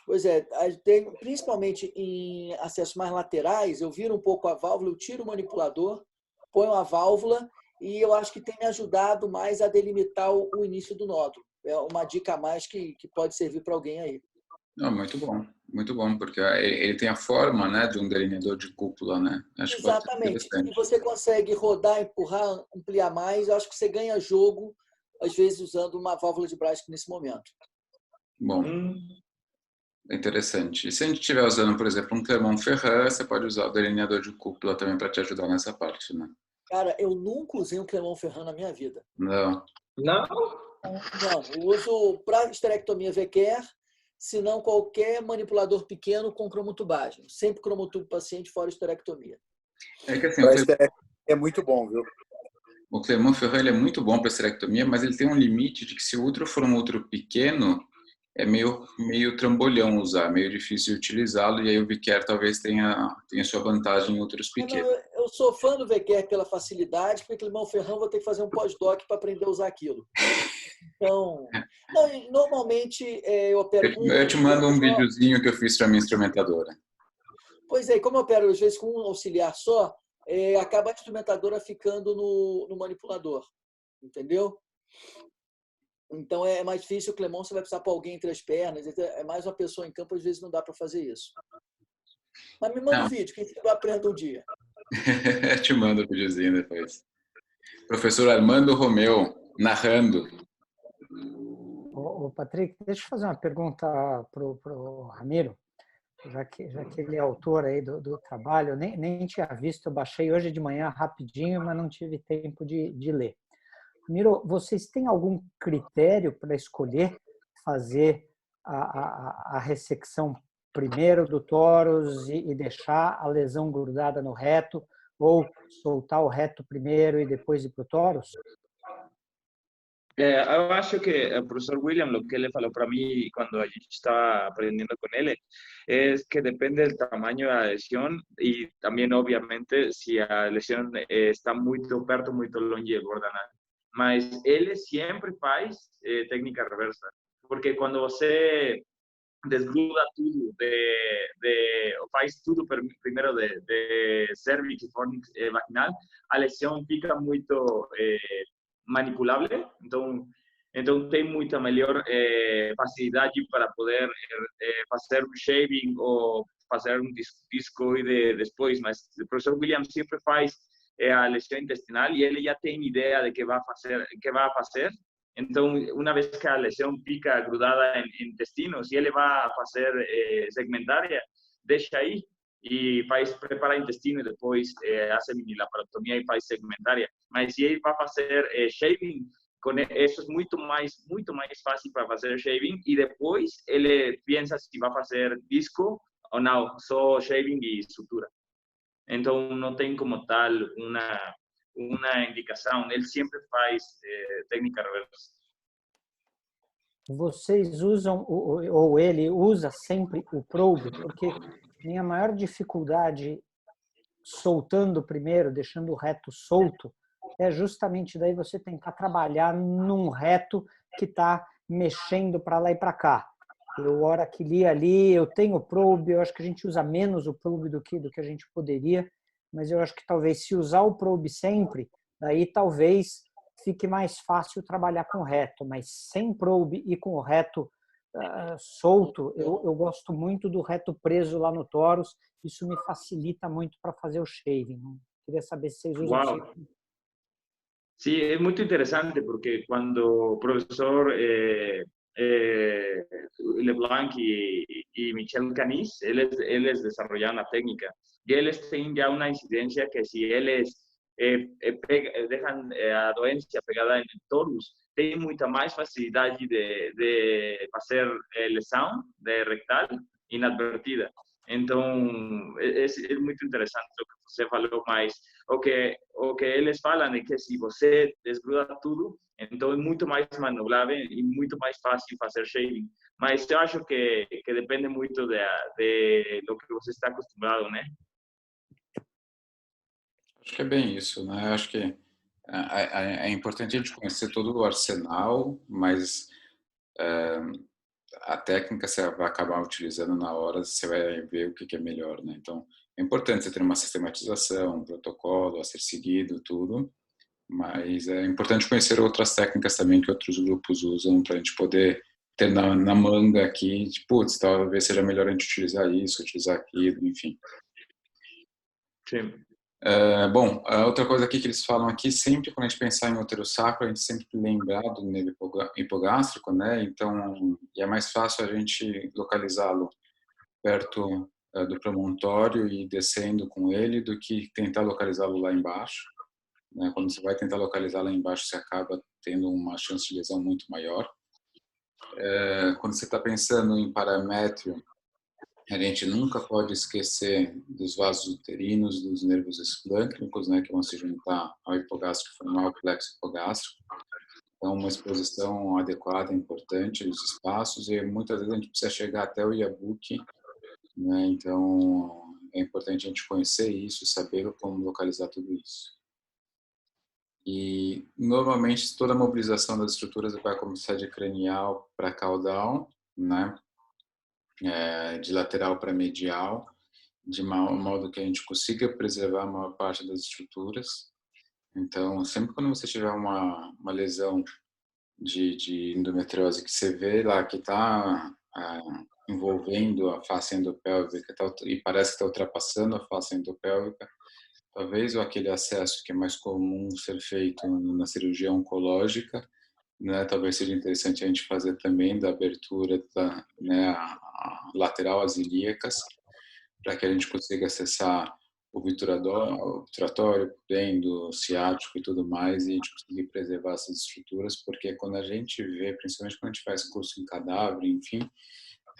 Pois é, principalmente em acessos mais laterais, eu viro um pouco a válvula, eu tiro o manipulador, ponho a válvula e eu acho que tem me ajudado mais a delimitar o início do nódulo. É uma dica a mais que pode servir para alguém aí. Não, muito bom, porque ele tem a forma, né, de um delineador de cúpula, né? Acho Exatamente. E você consegue rodar, empurrar, ampliar mais. Eu acho que você ganha jogo, às vezes, usando uma válvula de Braschke nesse momento. Bom, é interessante. E se a gente estiver usando, por exemplo, um Clermont-Ferrand, você pode usar o delineador de cúpula também para te ajudar nessa parte, né? Cara, eu nunca usei um Clermont-Ferrand na minha vida. Não. Não? Não, eu uso para esterectomia Vequer, se não qualquer manipulador pequeno com cromotubagem. Sempre cromotubo paciente fora esterectomia. É que assim, é muito bom, viu? o Clermont-Ferrand ele é muito bom para esterectomia, mas ele tem um limite de que se o útero for um útero pequeno, é meio trambolhão usar, meio difícil utilizá-lo, e aí o Viquer talvez tenha sua vantagem em úteros pequenos. Eu sou fã do Vequer pela facilidade, porque Clermont-Ferrand vou ter que fazer um pós-doc para aprender a usar aquilo. Então, normalmente eu opero com... Eu te mando um videozinho que eu fiz para minha instrumentadora. Pois é, como eu opero às vezes com um auxiliar só, acaba a instrumentadora ficando no manipulador, entendeu? Então é mais difícil. O Clermont você vai precisar pôr alguém entre as pernas, é mais uma pessoa em campo, às vezes não dá para fazer isso. Mas me manda um vídeo, quem sabe eu aprendo um dia. Te mando o videozinho depois. Professor Armando Romeu, narrando. Ô, Patrick, deixa eu fazer uma pergunta para o Ramiro, já que ele é autor aí do trabalho. Eu nem tinha visto, eu baixei hoje de manhã rapidinho, mas não tive tempo de ler. Ramiro, vocês têm algum critério para escolher fazer a ressecção primeiro do tórax e deixar a lesão grudada no reto, ou soltar o reto primeiro e depois ir para o tórax? Eu acho que o professor William, lo que ele falou para mim quando a gente estava aprendendo com ele, é que depende do tamanho da lesão e também, obviamente, se a lesão está muito perto, muito longe do ordenado. Mas ele sempre faz técnica reversa, porque quando você desgruda tudo, faz tudo primeiro de cervix e fornix vaginal, a lesão fica muito manipulável, então tem muita melhor facilidade para poder fazer um shaving ou fazer um discoide depois, mas o professor William sempre faz a lesão intestinal e ele já tem ideia de que vai fazer. Então, uma vez que a lesão fica grudada em intestinos e ele vai fazer segmentária, deixa aí e faz prepara intestino e depois hace mini laparotomia e faz segmentária. Mas se ele vai fazer shaving, isso é muito mais fácil para fazer shaving e depois ele pensa se vai fazer disco ou não, só shaving e sutura. Então, não tem como tal uma indicação, ele sempre faz técnica reversa. Vocês usam, ou ele usa sempre o probe, porque minha maior dificuldade soltando primeiro, deixando o reto solto, é justamente daí você tentar trabalhar num reto que está mexendo para lá e para cá. Eu, hora que li ali, eu tenho o probe, eu acho que a gente usa menos o probe do que a gente poderia, mas eu acho que talvez se usar o probe sempre, daí talvez fique mais fácil trabalhar com reto, mas sem probe e com o reto solto, eu gosto muito do reto preso lá no tórax, isso me facilita muito para fazer o shaving. Queria saber se vocês usam sempre. Sí, es muy interesante porque cuando profesor LeBlanc y Michel Canis, ellos desarrollaron la técnica y ellos tienen ya una incidencia que si ellos dejan a doencia pegada en el torus, tienen mucha más facilidad de hacer lesão de rectal inadvertida. Então, é muito interessante o que você falou, mas o que eles falam é que se você desgruda tudo, então é muito mais manobrável e muito mais fácil fazer shaving. Mas eu acho que depende muito de lo que você está acostumado, né? Acho que é bem isso, né? Acho que é importante a gente conhecer todo o arsenal, mas a técnica você vai acabar utilizando na hora, você vai ver o que é melhor, né? Então, é importante você ter uma sistematização, um protocolo a ser seguido, tudo, mas é importante conhecer outras técnicas também que outros grupos usam para a gente poder ter na manga aqui, de, putz, talvez seja melhor a gente utilizar isso, utilizar aquilo, enfim. Sim. Bom, a outra coisa aqui que eles falam aqui, sempre quando a gente pensar em útero sacro, a gente sempre lembrar do nervo hipogástrico, né? Então, é mais fácil a gente localizá-lo perto do promontório e descendo com ele do que tentar localizá-lo lá embaixo, né? Quando você vai tentar localizar lá embaixo, você acaba tendo uma chance de lesão muito maior. Quando você está pensando em paramétrio, a gente nunca pode esquecer dos vasos uterinos, dos nervos esplâncnicos, né, que vão se juntar ao hipogástrico e formar o plexo hipogástrico. Então, uma exposição adequada é importante dos espaços e muitas vezes a gente precisa chegar até o Yabuki, né, então é importante a gente conhecer isso, saber como localizar tudo isso. E, normalmente, toda a mobilização das estruturas vai começar de cranial para caudal, né? De lateral para medial, de modo que a gente consiga preservar a maior parte das estruturas. Então, sempre quando você tiver uma lesão de endometriose que você vê lá que está envolvendo a face endopélvica e parece que está ultrapassando a face endopélvica, talvez aquele acesso que é mais comum ser feito na cirurgia oncológica, né, talvez seja interessante a gente fazer também da abertura a lateral às ilíacas, para que a gente consiga acessar o obturatório, pudendo, ciático e tudo mais, e a gente conseguir preservar essas estruturas, porque quando a gente vê, principalmente quando a gente faz curso em cadáver, enfim,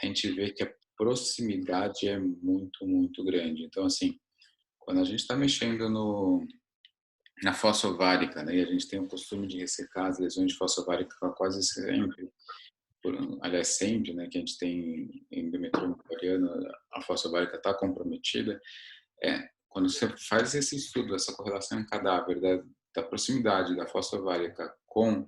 a gente vê que a proximidade é muito, muito grande. Então, assim, quando a gente está mexendo na fossa ovárica, né, e a gente tem o costume de ressecar as lesões de fossa ovárica quase sempre, aliás, sempre, né, que a gente tem endometrioma ovariana, a fossa ovárica está comprometida, quando você faz esse estudo, essa correlação em cadáver da proximidade da fossa ovárica com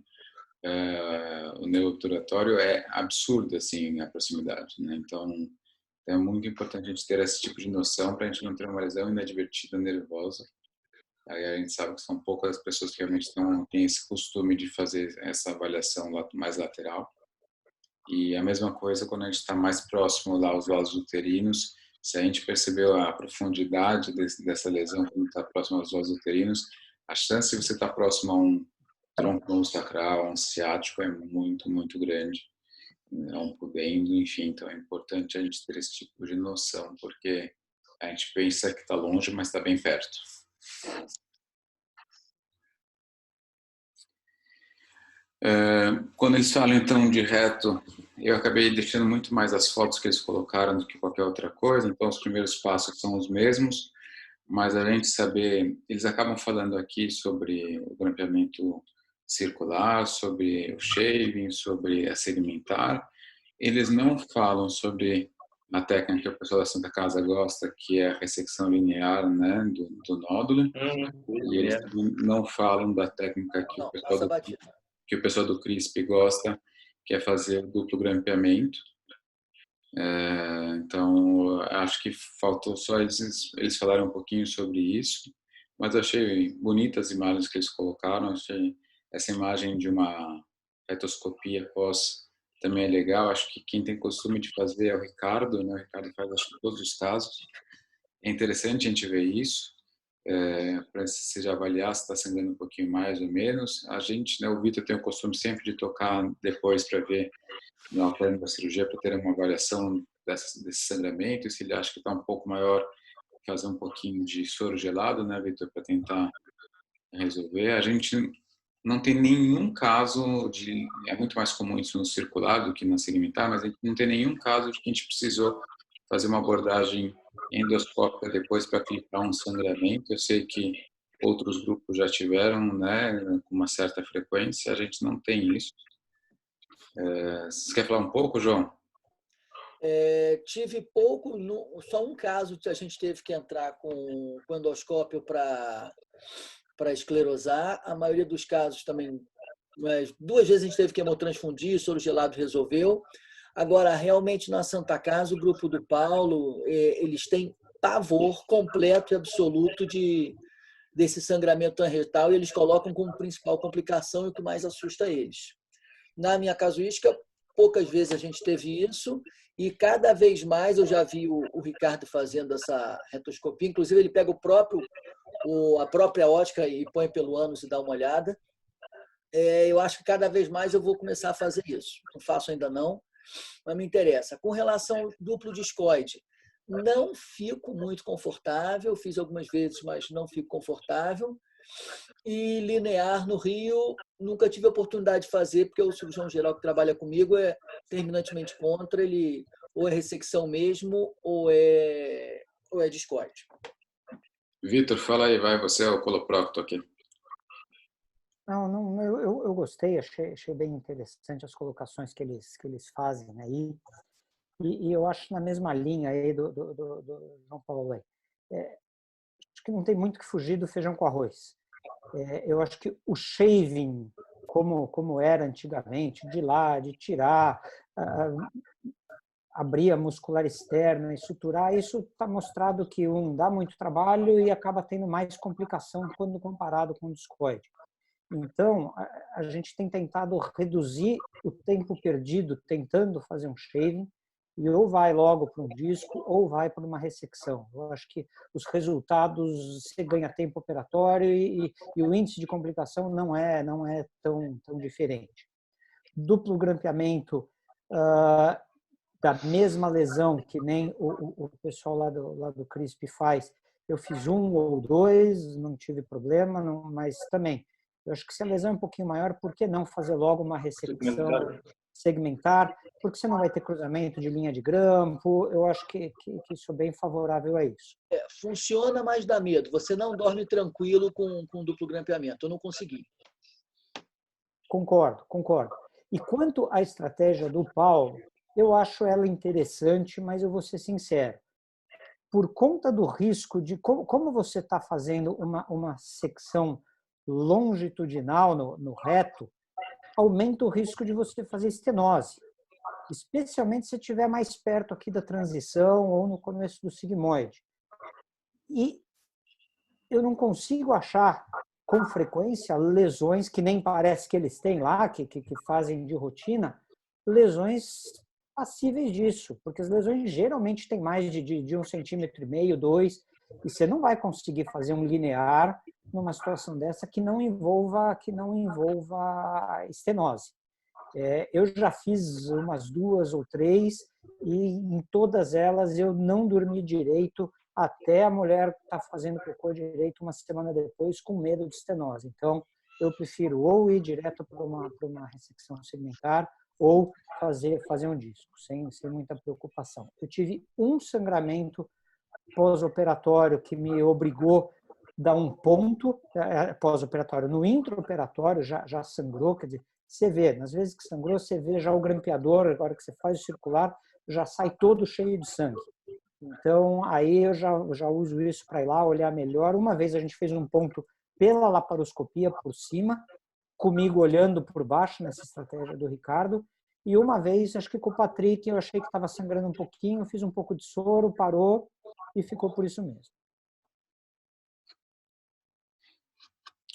o nervo obturatório, é absurda, assim, a proximidade, né? Então, é muito importante a gente ter esse tipo de noção para a gente não ter uma lesão inadvertida nervosa. Aí a gente sabe que são poucas as pessoas que realmente têm esse costume de fazer essa avaliação mais lateral. E a mesma coisa quando a gente está mais próximo lá aos vasos uterinos, se a gente percebeu a profundidade dessa lesão quando está próximo aos vasos uterinos, a chance de você estar próximo a um tronco sacral, a um ciático é muito, muito grande. É um pudendo, enfim, então é importante a gente ter esse tipo de noção, porque a gente pensa que está longe, mas está bem perto. Quando eles falam então de reto, eu acabei deixando muito mais as fotos que eles colocaram do que qualquer outra coisa, então os primeiros passos são os mesmos, mas a gente saber, eles acabam falando aqui sobre o grampeamento circular, sobre o shaving, sobre a segmentar. Eles não falam sobre a técnica que o pessoal da Santa Casa gosta, que é a ressecção linear, né, do nódulo. E eles não falam da técnica que o pessoal do CRISP gosta, que é fazer duplo grampeamento. Então, acho que faltou só eles falarem um pouquinho sobre isso, mas eu achei bonitas as imagens que eles colocaram, achei essa imagem de uma retoscopia pós também é legal, acho que quem tem costume de fazer é o Ricardo, né? O Ricardo faz acho que todos os casos, é interessante a gente ver isso, para você já avaliar se está sangrando um pouquinho mais ou menos. A gente, né, o Vitor tem o costume sempre de tocar depois para ver no plano da cirurgia, para ter uma avaliação desse sangramento, e se ele acha que está um pouco maior, fazer um pouquinho de soro gelado, né, Vitor, para tentar resolver. A gente não tem nenhum caso é muito mais comum isso no circular do que na segmentar, mas a gente não tem nenhum caso de que a gente precisou fazer uma abordagem endoscópica depois para clipar um sangramento. Eu sei que outros grupos já tiveram, né, com uma certa frequência, a gente não tem isso. Você quer falar um pouco, João? Tive pouco, só um caso que a gente teve que entrar com o endoscópio para esclerosar. A maioria dos casos também, mas 2 vezes a gente teve que hemotransfundir, soro gelado resolveu. Agora, realmente, na Santa Casa, o grupo do Paulo, eles têm pavor completo e absoluto desse sangramento retal, e eles colocam como principal complicação e o que mais assusta eles. Na minha casuística, poucas vezes a gente teve isso, e cada vez mais eu já vi o Ricardo fazendo essa retoscopia, inclusive ele pega a própria ótica e põe pelo ânus e dá uma olhada. Eu acho que cada vez mais eu vou começar a fazer isso. Não faço ainda não, mas me interessa. Com relação ao duplo discoide, não fico muito confortável, fiz algumas vezes, mas não fico confortável. E linear no Rio, nunca tive a oportunidade de fazer, porque o cirurgião geral que trabalha comigo é terminantemente contra, ele ou é ressecção mesmo, ou é discoide. Vitor, fala aí, vai, você é o coloprocto aqui. Não, eu gostei, achei bem interessante as colocações que eles fazem aí. E eu acho na mesma linha aí do João Paulo aí. Acho que não tem muito que fugir do feijão com arroz. Eu acho que o shaving, como era antigamente, de tirar, abrir a muscular externa e suturar, isso está mostrado que dá muito trabalho e acaba tendo mais complicação quando comparado com o discoide. Então, a gente tem tentado reduzir o tempo perdido tentando fazer um shaving, e ou vai logo para um disco ou vai para uma ressecção. Eu acho que os resultados, você ganha tempo operatório e o índice de complicação não é tão diferente. Duplo grampeamento da mesma lesão, que nem o pessoal lá do CRISP faz, eu fiz 1 ou 2, não tive problema, mas também, eu acho que se a lesão é um pouquinho maior, por que não fazer logo uma ressecção segmentar, porque você não vai ter cruzamento de linha de grampo. Eu acho que isso é bem favorável a isso. Funciona, mas dá medo. Você não dorme tranquilo com duplo grampeamento. Eu não consegui. Concordo. E quanto à estratégia do Paulo, eu acho ela interessante, mas eu vou ser sincero. Por conta do risco de como você está fazendo uma secção longitudinal no reto, aumenta o risco de você fazer estenose, especialmente se estiver mais perto aqui da transição ou no começo do sigmoide. E eu não consigo achar com frequência lesões que nem parece que eles têm lá, que fazem de rotina, lesões passíveis disso, porque as lesões geralmente têm mais de 1,5 centímetro, 2, e você não vai conseguir fazer um linear numa situação dessa que não envolva estenose. Eu já fiz umas 2 ou 3 e em todas elas eu não dormi direito até a mulher estar fazendo cocô direito uma semana depois com medo de estenose. Então, eu prefiro ou ir direto para uma ressecção segmentar ou fazer um disco, sem muita preocupação. Eu tive um sangramento pós-operatório que me obrigou a dar um ponto pós-operatório. No intraoperatório já sangrou, quer dizer, você vê, nas vezes que sangrou, você vê já o grampeador, agora que você faz o circular, já sai todo cheio de sangue. Então, aí eu já uso isso para ir lá olhar melhor. Uma vez a gente fez um ponto pela laparoscopia por cima, comigo olhando por baixo nessa estratégia do Ricardo. E uma vez, acho que com o Patrick, eu achei que estava sangrando um pouquinho, fiz um pouco de soro, parou e ficou por isso mesmo.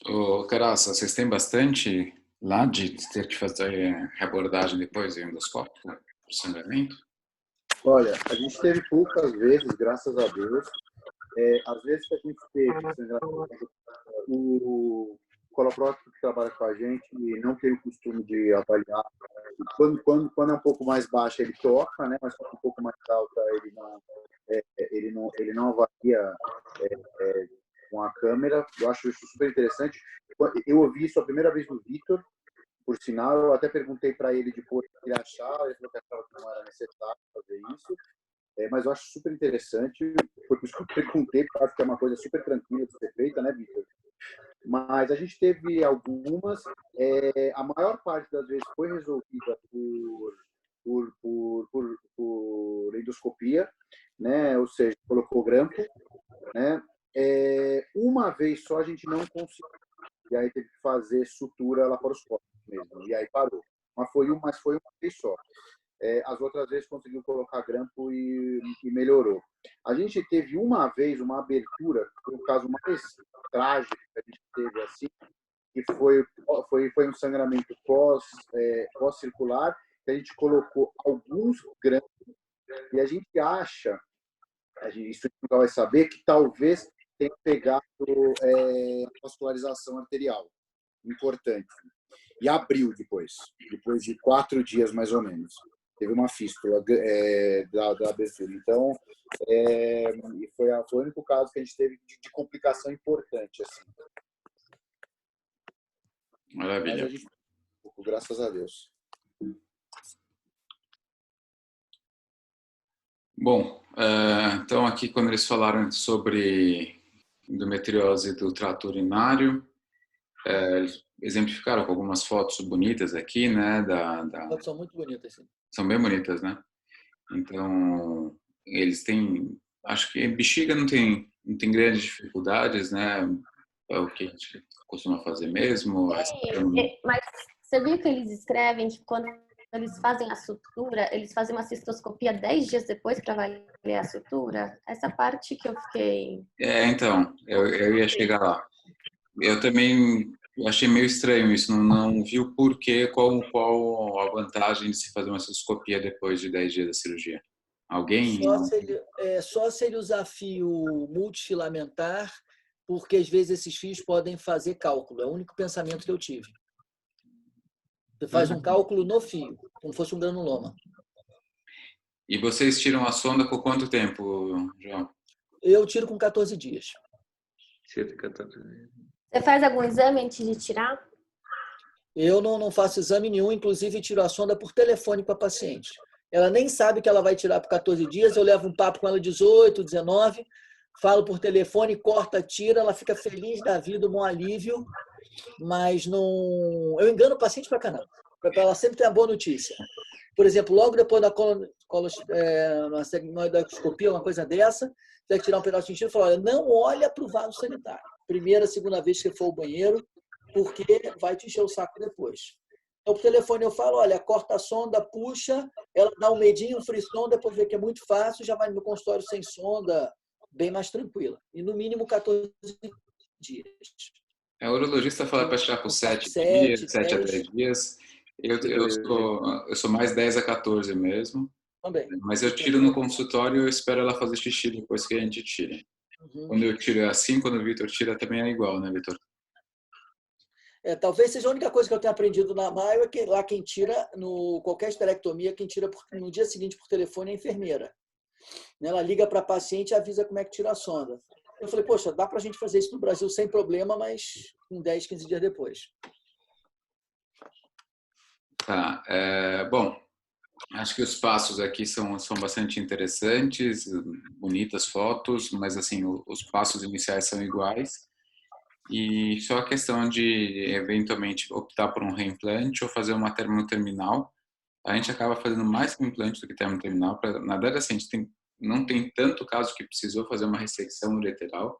Ô, Caraça, vocês têm bastante lá de ter que fazer reabordagem depois do endoscópio, por sangramento? Olha, a gente teve poucas vezes, graças a Deus. Às vezes que a gente teve sangramento, o coloprocto que trabalha com a gente não tem o costume de avaliar. Quando é um pouco mais baixa, ele toca, né? Mas quando é um pouco mais alta, ele não avalia com a câmera. Eu acho isso super interessante. Eu ouvi isso a primeira vez do Vitor, por sinal. Eu até perguntei para ele depois o que ele achava. Ele falou que achava que não era necessário fazer isso. Mas eu acho super interessante. Foi por isso que eu perguntei, porque eu acho que é uma coisa super tranquila de ser feita, né, Vitor? Mas a gente teve algumas. A maior parte das vezes foi resolvida por endoscopia, né? Ou seja, colocou grampo, né? Uma vez só a gente não conseguiu, e aí teve que fazer sutura laparoscópica mesmo, e aí parou. Mas foi uma vez só. As outras vezes conseguiu colocar grampo e melhorou. A gente teve uma vez uma abertura, foi o caso mais trágico que a gente teve assim, que foi um sangramento pós-circular, que a gente colocou alguns grampos, e a gente acha, isso nunca vai saber, que talvez tenha pegado vascularização arterial, importante. E abriu depois de 4 dias mais ou menos. Teve uma fístula da abertura. Então, foi o único caso que a gente teve de complicação importante. Assim. Maravilha. Mas a gente, graças a Deus. Bom, então aqui quando eles falaram sobre endometriose do trato urinário, eles exemplificaram com algumas fotos bonitas aqui, né? Fotos são muito bonitas, sim. São bem bonitas, né? Então, eles têm... Acho que bexiga não tem grandes dificuldades, né? É o que a gente costuma fazer mesmo. Mas você viu que eles escrevem que quando eles fazem a sutura, eles fazem uma cistoscopia 10 dias depois para avaliar a sutura? Essa parte que eu fiquei... Então, eu ia chegar lá. Eu também achei meio estranho isso, não vi o porquê, qual a vantagem de se fazer uma cistoscopia depois de 10 dias da cirurgia. Alguém? Só se ele usar fio multifilamentar, porque às vezes esses fios podem fazer cálculo. É o único pensamento que eu tive. Você faz um cálculo no fio, como fosse um granuloma. E vocês tiram a sonda por quanto tempo, João? Eu tiro com 14 dias. 7, 14 dias. Você faz algum exame antes de tirar? Eu não faço exame nenhum, inclusive tiro a sonda por telefone para a paciente. Ela nem sabe que ela vai tirar por 14 dias, eu levo um papo com ela 18, 19, falo por telefone, corta, tira, ela fica feliz da vida, um bom alívio, mas não... Eu engano o paciente para caramba, para ela sempre ter a boa notícia. Por exemplo, logo depois da coloscopia, uma coisa dessa, tem que tirar um pedaço de intestino e falar, olha, não olha para o vaso sanitário. Primeira, segunda vez que for ao banheiro, porque vai te encher o saco depois. Então, por telefone eu falo, olha, corta a sonda, puxa, ela dá um medinho, um frisson, depois vê que é muito fácil, já vai no meu consultório sem sonda, bem mais tranquila. E no mínimo 14 dias. O urologista fala para tirar por 7 dias, 7 a 10 dias. Eu sou mais 10 a 14 mesmo. Também. Mas eu tiro no consultório e eu espero ela fazer xixi depois que a gente tira. Quando eu tiro é assim, quando o Vitor tira também é igual, né, Vitor? Talvez seja a única coisa que eu tenho aprendido na Maio é que lá quem tira, qualquer esterectomia, quem tira no dia seguinte por telefone é a enfermeira. Ela liga para a paciente e avisa como é que tira a sonda. Eu falei, poxa, dá para a gente fazer isso no Brasil sem problema, mas com 10, 15 dias depois. Tá. Bom, acho que os passos aqui são bastante interessantes, bonitas fotos, mas assim, os passos iniciais são iguais. E só a questão de, eventualmente, optar por um reimplante ou fazer uma termoterminal. A gente acaba fazendo mais reimplante do que termoterminal. Na verdade, assim, a gente não tem tanto caso que precisou fazer uma ressecção ureteral,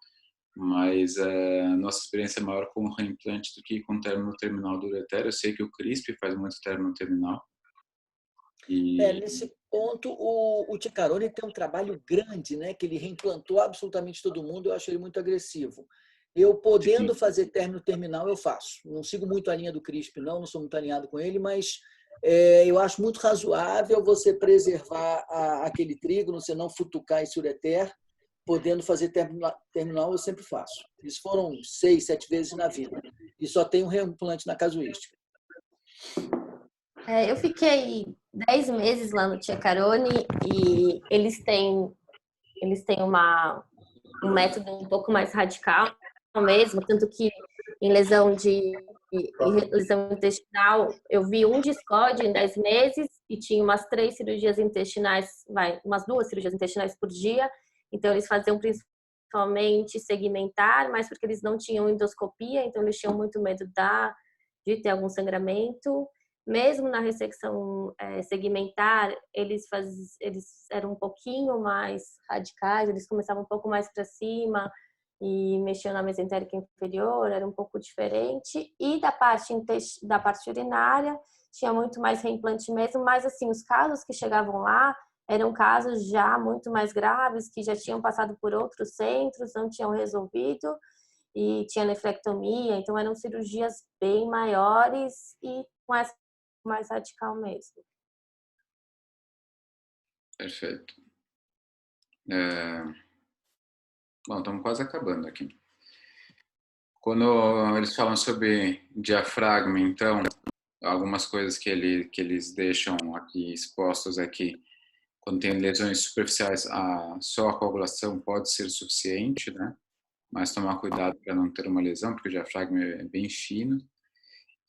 mas a nossa experiência é maior com o reimplante do que com termoterminal do ureter. Eu sei que o CRISP faz muito termoterminal. Nesse ponto, o Ciccarone tem um trabalho grande, né? Que ele reimplantou absolutamente todo mundo. Eu acho ele muito agressivo. Eu, podendo fazer término terminal, eu faço. Não sigo muito a linha do CRISP, não sou muito alinhado com ele, mas eu acho muito razoável você preservar aquele trígono, você não futucar esse ureter, podendo fazer terminal, eu sempre faço. Isso foram 6, 7 vezes na vida. E só tem um reimplante na casuística. Eu fiquei 10 meses lá no Ciccarone e eles têm um método um pouco mais radical mesmo, tanto que em lesão intestinal eu vi um discode em 10 meses e tinha umas 3 cirurgias intestinais, umas 2 cirurgias intestinais por dia, então eles faziam principalmente segmentar, mas porque eles não tinham endoscopia, então eles tinham muito medo de ter algum sangramento. Mesmo na ressecção segmentar, eles eram um pouquinho mais radicais, eles começavam um pouco mais para cima e mexiam na mesentérica inferior, era um pouco diferente. E da parte urinária, tinha muito mais reimplante mesmo, mas assim, os casos que chegavam lá eram casos já muito mais graves, que já tinham passado por outros centros, não tinham resolvido, e tinha nefrectomia, então eram cirurgias bem maiores e com essa mais radical mesmo. Perfeito. Bom, estamos quase acabando aqui. Quando eles falam sobre diafragma, então, algumas coisas que eles deixam aqui expostos aqui, quando tem lesões superficiais, só a coagulação pode ser suficiente, né? Mas tomar cuidado para não ter uma lesão, porque o diafragma é bem fino.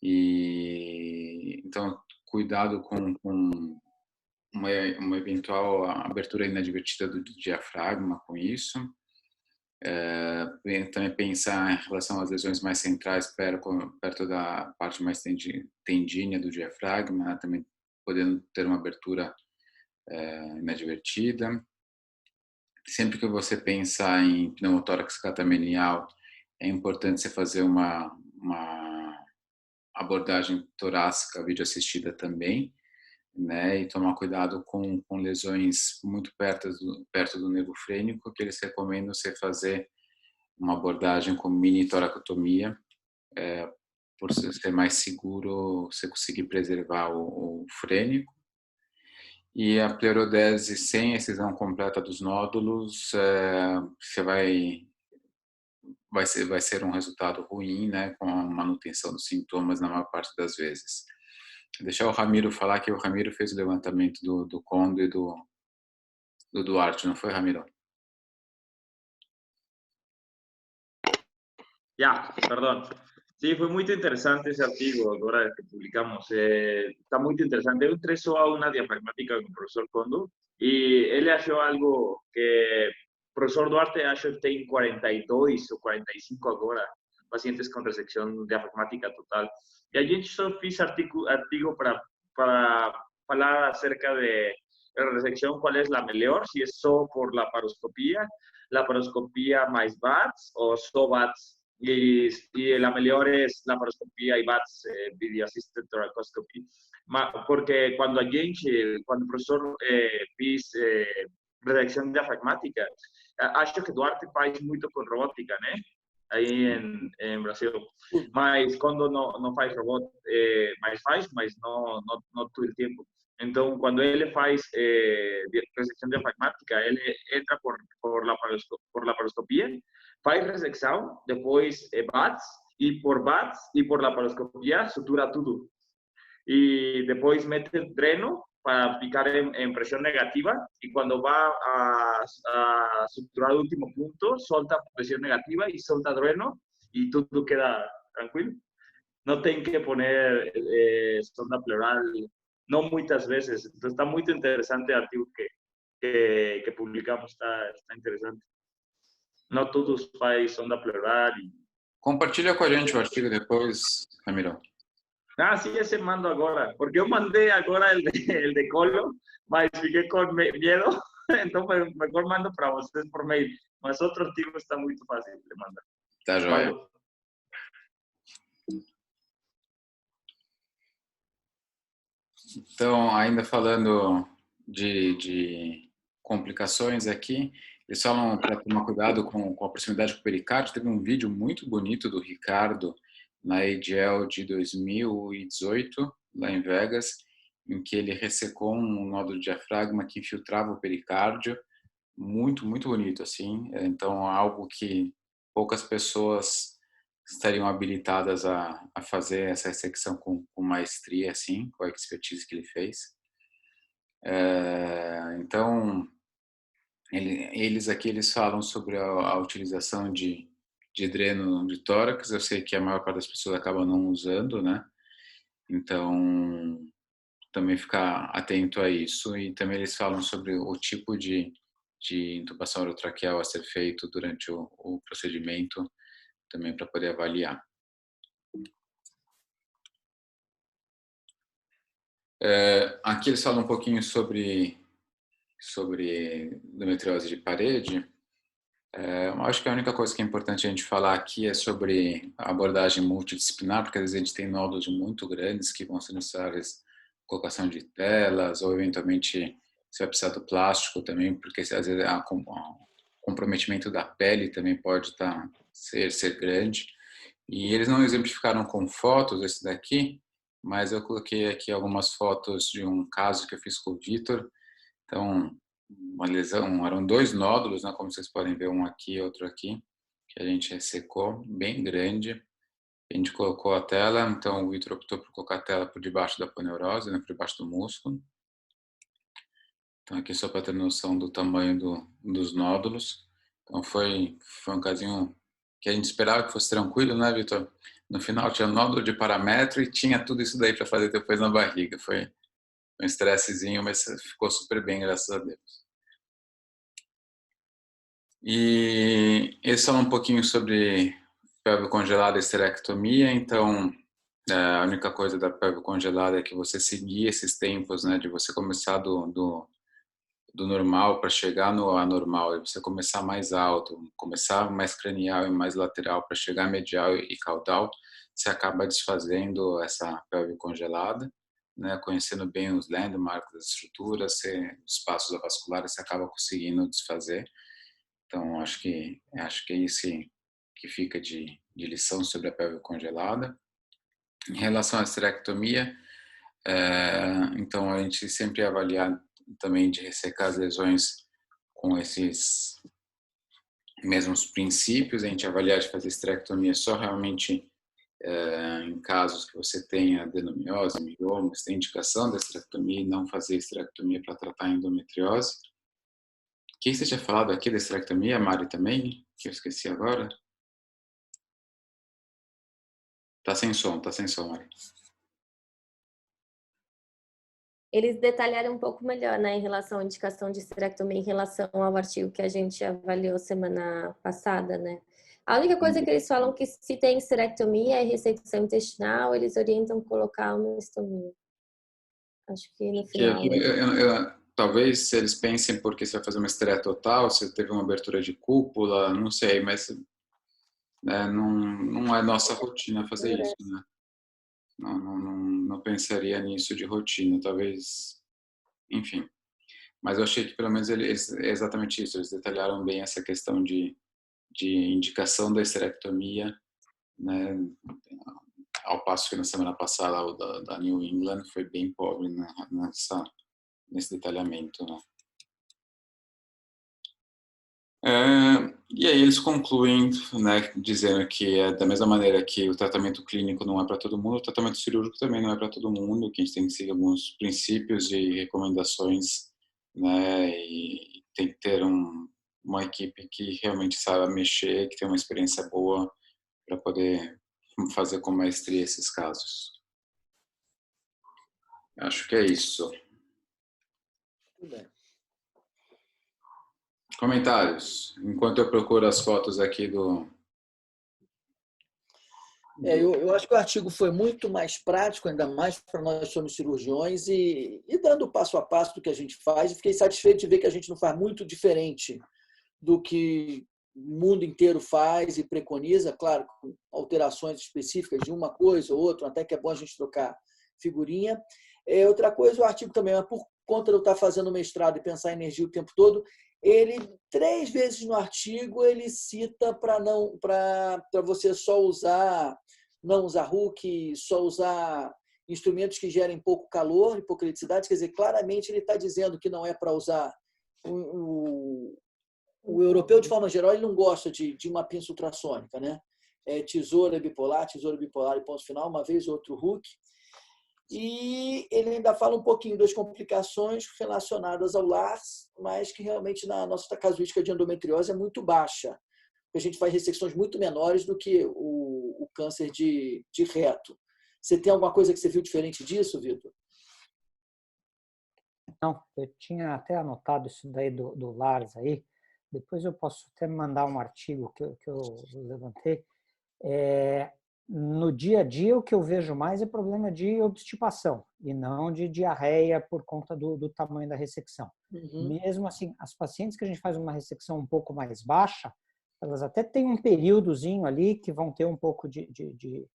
E então, cuidado com uma eventual abertura inadvertida do diafragma com isso. Também pensar em relação às lesões mais centrais perto da parte mais tendínea do diafragma, também podendo ter uma abertura inadvertida. Sempre que você pensar em pneumotórax catamenial, é importante você fazer uma abordagem torácica videoassistida também, né, e tomar cuidado com lesões muito perto do nervo frênico, que eles recomendam você fazer uma abordagem com mini toracotomia, por ser mais seguro, você conseguir preservar o frênico. E a pleurodese sem excisão completa dos nódulos, você vai ser um resultado ruim, né, com a manutenção dos sintomas na maior parte das vezes. Deixar o Ramiro falar, que o Ramiro fez o levantamento do Kondo e do Duarte, não foi, Ramiro? Ya, perdón. Sí, fue muy interesante ese artículo ahora que publicamos. Está muy interesante. Eu entrei só a una diafragmática con el profesor Kondo y él achó algo que el profesor Duarte achou que tem 42 ou 45 agora pacientes com resecção diafragmática total. E a gente só fez artigo para falar acerca de la resección, cuál es la melhor, si es só por laparoscopia más VATS o só VATS. Y la mejor es laparoscopia y VATS, Video Assisted Thoracoscopy, porque cuando cuando el profesor fez redacción diafragmática, acho que Duarte faz muito con robótica, né? Aí em Brasil. Mas quando não faz robot, mas não todo o tempo. Então, quando ele faz resecção diafragmática, ele entra por laparoscopia, faz resecção, depois VATS, e por VATS e por laparoscopia sutura tudo. E depois mete dreno para ficar en presión negativa y cuando va a suturar el último punto, solta presión negativa y solta dreno y todo queda tranquilo. No tienen que poner sonda pleural, no muchas veces. Entonces está muy interesante el artículo que publicamos, está interesante. No todos fazem sonda pleural. Compartilha com a gente o artigo depois, Ramiro. Ah, sí, ese mando agora, porque yo mandé agora el de Colo, mas fiquei con miedo, entonces mejor mando para ustedes por mail. Mas otro artigo está muy fácil de mandar. Tá joia. Então, ainda falando de complicações aqui, eles falam para tomar cuidado com a proximidade com o pericárdio. Teve um vídeo muito bonito do Ricardo na AGL de 2018, lá em Vegas, em que ele ressecou um nódulo de diafragma que infiltrava o pericárdio, muito, muito bonito, assim. Então, algo que poucas pessoas estariam habilitadas a fazer essa ressecção com maestria, assim, com a expertise que ele fez. Então, eles falam sobre a utilização de dreno de tórax. Eu sei que a maior parte das pessoas acaba não usando, né? Então, também ficar atento a isso. E também eles falam sobre o tipo de intubação orotraqueal a ser feito durante o procedimento, também para poder avaliar. Aqui eles falam um pouquinho sobre endometriose de parede. Acho que a única coisa que é importante a gente falar aqui é sobre a abordagem multidisciplinar, porque às vezes a gente tem nódulos muito grandes que vão ser necessárias colocação de telas, ou eventualmente se vai precisar do plástico também, porque às vezes o comprometimento da pele também pode ser grande. E eles não exemplificaram com fotos esse daqui, mas eu coloquei aqui algumas fotos de um caso que eu fiz com o Vitor. Então, uma lesão, eram 2 nódulos, né, como vocês podem ver, um aqui e outro aqui, que a gente ressecou, bem grande. A gente colocou a tela, então o Vitor optou por colocar a tela por debaixo da aponeurose, né, por debaixo do músculo. Então, aqui só para ter noção do tamanho dos nódulos. Então, foi um casinho que a gente esperava que fosse tranquilo, né, Vitor? No final tinha nódulo de parametro e tinha tudo isso daí para fazer depois na barriga. Foi um estressezinho, mas ficou super bem, graças a Deus. E eles falam um pouquinho sobre pelve congelada e esterectomia. Então, a única coisa da pelve congelada é que você seguir esses tempos, né, de você começar do normal para chegar no anormal, e você começar mais alto, começar mais cranial e mais lateral para chegar medial e caudal, você acaba desfazendo essa pelve congelada, né, conhecendo bem os landmarks das estruturas, os espaços avasculares, você acaba conseguindo desfazer. Então, acho que é isso que fica de lição sobre a pelve congelada. Em relação à esterectomia, então a gente sempre avaliar também de ressecar as lesões com esses mesmos princípios. A gente avaliar de fazer esterectomia só realmente em casos que você tenha adenomiose, miomas, tem indicação da esterectomia, e não fazer esterectomia para tratar a endometriose. O que você tinha falado aqui da esterectomia, Mari, também? Que eu esqueci agora. Tá sem som, Mari. Eles detalharam um pouco melhor, né, em relação à indicação de esterectomia, em relação ao artigo que a gente avaliou semana passada, né? A única coisa que eles falam que se tem esterectomia e ressecção intestinal, eles orientam colocar uma estomia. Acho que no final. Talvez eles pensem porque você vai fazer uma estreia total, você teve uma abertura de cúpula, não sei, mas não é nossa rotina fazer isso, né? Não pensaria nisso de rotina, talvez, enfim. Mas eu achei que pelo menos eles é exatamente isso, eles detalharam bem essa questão de indicação da esterectomia, né? Ao passo que na semana passada o da New England foi bem pobre nesse detalhamento, né? E aí eles concluem, né, dizendo que da mesma maneira que o tratamento clínico não é para todo mundo, o tratamento cirúrgico também não é para todo mundo, que a gente tem que seguir alguns princípios e recomendações, né, e tem que ter uma equipe que realmente saiba mexer, que tem uma experiência boa para poder fazer com maestria esses casos. Acho que é isso. Tudo bem. Comentários, enquanto eu procuro as fotos aqui do... Eu acho que o artigo foi muito mais prático, ainda mais para nós que somos cirurgiões, e dando passo a passo do que a gente faz, e fiquei satisfeito de ver que a gente não faz muito diferente do que o mundo inteiro faz e preconiza, claro, com alterações específicas de uma coisa ou outra, até que é bom a gente trocar figurinha. Outra coisa, o artigo também, mas por conta de eu estar fazendo mestrado e pensar em energia o tempo todo, ele 3 vezes no artigo ele cita para você só não usar Hooke, só usar instrumentos que gerem pouco calor, hipocriticidade, quer dizer, claramente ele está dizendo que não é para usar o europeu, de forma geral, ele não gosta de uma pinça ultrassônica, né? Tesoura bipolar e ponto final, uma vez outro Hooke. E ele ainda fala um pouquinho das complicações relacionadas ao LARS, mas que realmente na nossa casuística de endometriose é muito baixa. A gente faz ressecções muito menores do que o câncer de reto. Você tem alguma coisa que você viu diferente disso, Vitor? Não, eu tinha até anotado isso daí do Lars aí. Depois eu posso até mandar um artigo que eu levantei. No dia a dia, o que eu vejo mais é problema de obstipação e não de diarreia por conta do tamanho da ressecção. Uhum. Mesmo assim, as pacientes que a gente faz uma ressecção um pouco mais baixa, elas até têm um períodozinho ali que vão ter um pouco de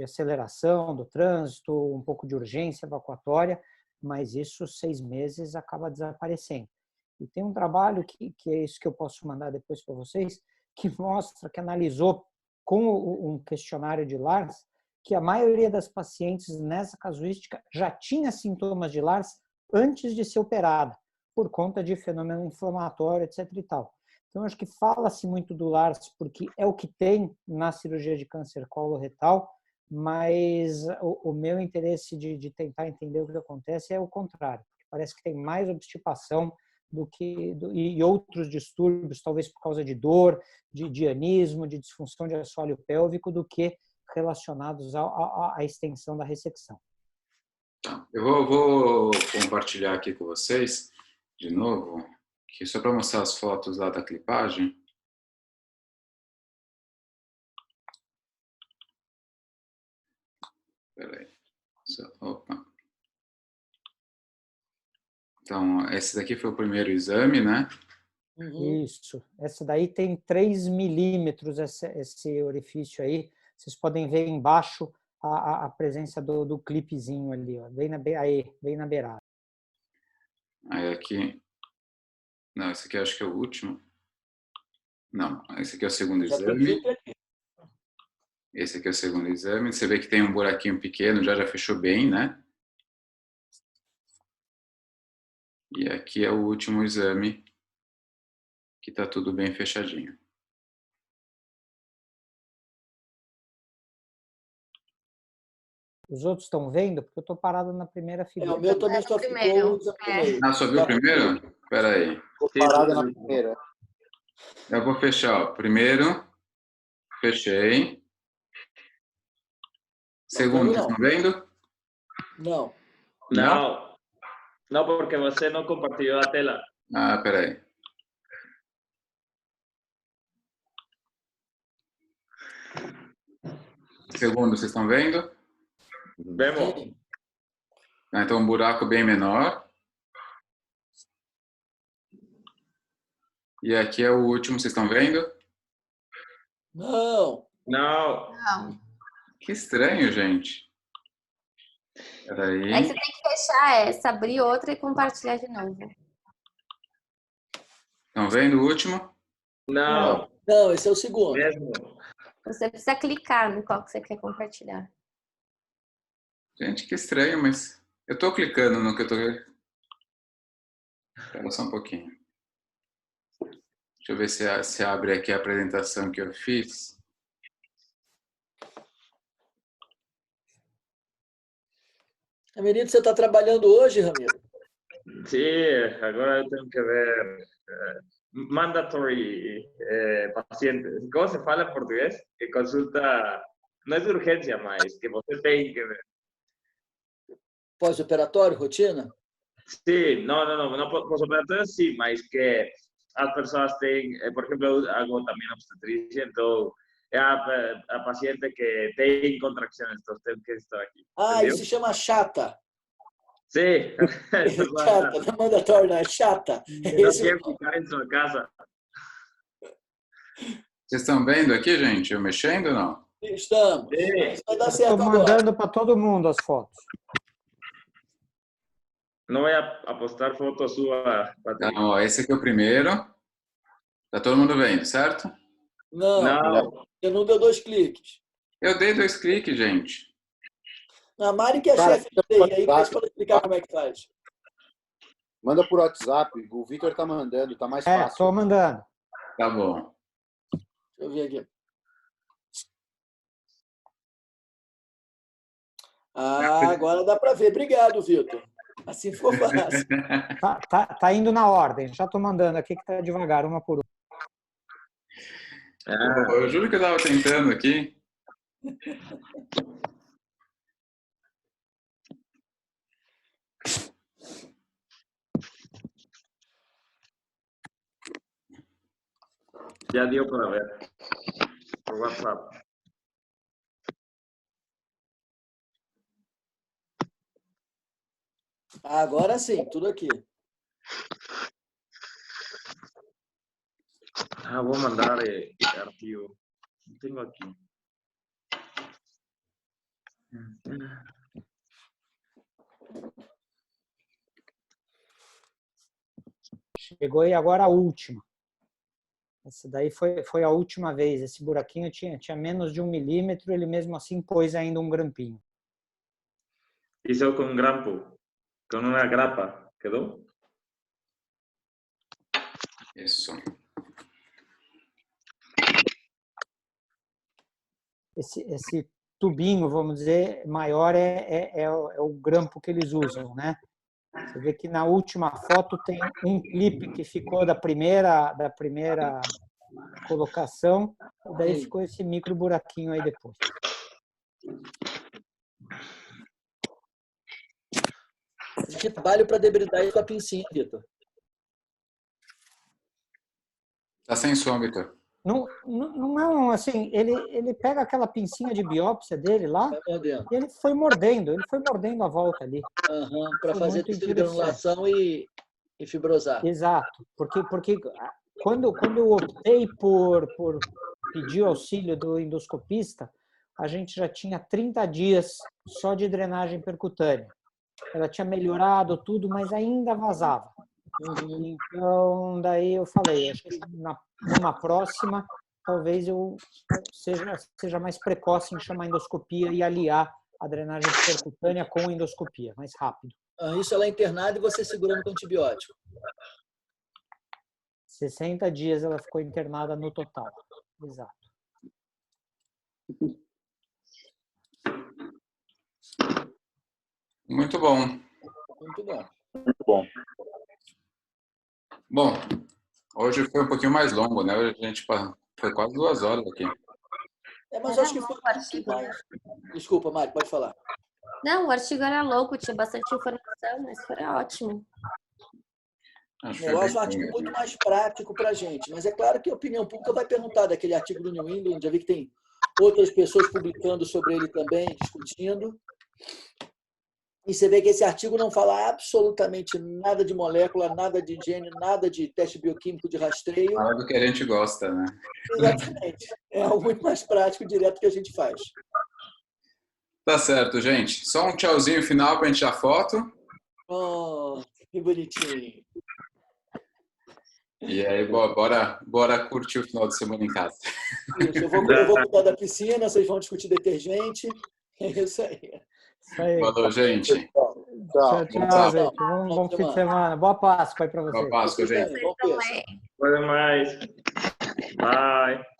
aceleração do trânsito, um pouco de urgência evacuatória, mas isso 6 meses acaba desaparecendo. E tem um trabalho que é isso que eu posso mandar depois para vocês, que mostra, que analisou com um questionário de LARS, que a maioria das pacientes nessa casuística já tinha sintomas de LARS antes de ser operada, por conta de fenômeno inflamatório, etc. e tal. Então, acho que fala-se muito do LARS porque é o que tem na cirurgia de câncer coloretal, mas o meu interesse de tentar entender o que acontece é o contrário, porque parece que tem mais obstipação e outros distúrbios, talvez por causa de dor, de anismo, de disfunção de assoalho pélvico, do que relacionados à extensão da ressecção. Eu vou compartilhar aqui com vocês, de novo, que só para mostrar as fotos lá da clipagem. Espera aí. Opa. Então, esse daqui foi o primeiro exame, né? Uhum. Isso. Essa daí tem 3 milímetros, esse orifício aí. Vocês podem ver embaixo a presença do clipezinho ali, ó. Bem na beirada. Aí aqui... Não, esse aqui eu acho que é o último. Não, esse aqui é o segundo exame. Esse aqui é o segundo exame. Você vê que tem um buraquinho pequeno, já fechou bem, né? E aqui é o último exame, que está tudo bem fechadinho. Os outros estão vendo? Porque eu estou parado na primeira figura. O meu também só ficou... Ah, só viu o primeiro? Espera aí. Estou parada na primeira. Eu vou fechar, ó. Primeiro, fechei. Segundo, vocês estão vendo? Não. Não. Não, porque você não compartilhou a tela. Ah, peraí. Segundo, vocês estão vendo? Vemos. Ah, então, um buraco bem menor. E aqui é o último, vocês estão vendo? Não. Não. Não. Que estranho, gente. Peraí. Aí você tem que fechar essa, abrir outra e compartilhar de novo. Estão vendo o último? Não. Não, esse é o segundo. Mesmo. Você precisa clicar no qual que você quer compartilhar. Gente, que estranho, mas eu estou clicando no que eu estou... Espera só um pouquinho. Deixa eu ver se abre aqui a apresentação que eu fiz. Ramiro, você está trabalhando hoje, Ramiro? Sim, agora eu tenho que ver. Mandatory paciente. Como se fala em português? Que consulta. Não é de urgência, mas que você tem que ver. Pós-operatório, rotina? Sim, não pós-operatório sim, mas que as pessoas têm, por exemplo, eu hago também obstetrícia, então é a paciente que tem contracções, então tem que estar aqui. Ah, entendeu? isso se chama chata. Sim. Chata, não é mandatório, não, é chata. Não quer ficar em sua casa. Vocês estão vendo aqui, gente? Eu mexendo ou não? Estamos. Sim. Isso vai dar certo Estou agora. mandando para todo mundo as fotos. Não vai postar foto sua, Patrick. Então, ó, esse aqui é o primeiro. Tá todo mundo vendo, certo? Não, Não. você não deu 2 cliques. Eu dei 2 cliques, gente. A Mari que é Cara, chefe de TI, aí deixa eu explicar como é que faz. Manda por WhatsApp. O Vitor tá mandando, tá mais fácil. Estou mandando. Tá bom. Deixa eu ver aqui. Ah, agora dá para ver. Obrigado, Vitor. Assim ficou fácil. Tá indo na ordem. Já estou mandando aqui que está devagar, uma por uma. Eu juro que eu estava tentando aqui. Já deu para ver. Por WhatsApp. Agora sim, tudo aqui. Vou mandar arquivo. Tenho aqui. Chegou aí agora a última. Essa daí foi a última vez. Esse buraquinho tinha menos de 1 milímetro, ele mesmo assim pôs ainda um grampinho. Hizo com um grampo. Com uma grapa. Quedou? Isso. Esse tubinho, vamos dizer, maior é o grampo que eles usam, né? Você vê que na última foto tem um clipe que ficou da primeira colocação, e daí ficou esse micro buraquinho aí depois. Que trabalho para debridar com a pincinha, Vitor. Tá sem som, Vitor. Não, assim, ele pega aquela pincinha de biópsia dele lá, e ele foi mordendo a volta ali. Para fazer granulação e fibrosar. Exato, porque quando eu optei por pedir o auxílio do endoscopista, a gente já tinha 30 dias só de drenagem percutânea. Ela tinha melhorado tudo, mas ainda vazava. Então, daí eu falei, acho que numa próxima, talvez eu seja mais precoce em chamar endoscopia e aliar a drenagem percutânea com endoscopia, mais rápido. Isso ela é internada e você segurando com antibiótico. 60 dias ela ficou internada no total. Exato. Muito bom. Muito bom. Muito bom. Bom, hoje foi um pouquinho mais longo, né? Hoje a gente foi quase 2 horas aqui. Mas Era acho que foi louco o artigo, né? mais... Desculpa, Mari, pode falar. Não, o artigo era louco, tinha bastante informação, mas foi ótimo. Eu acho um artigo muito mais prático para a gente, mas é claro que a opinião pública vai perguntar daquele artigo do New England, já vi que tem outras pessoas publicando sobre ele também, discutindo. E você vê que esse artigo não fala absolutamente nada de molécula, nada de gene, nada de teste bioquímico de rastreio. Fala do que a gente gosta, né? Exatamente. É algo muito mais prático e direto que a gente faz. Tá certo, gente. Só um tchauzinho final para a gente tirar foto. Oh, que bonitinho. E aí, bora curtir o final de semana em casa. Isso, eu vou cuidar da piscina, vocês vão discutir detergente. É isso aí. Isso aí. Falou, gente. Tchau, gente. Bom fim de semana. Boa Páscoa aí para vocês. Boa Páscoa, gente. Bom peso. Até mais. Bye.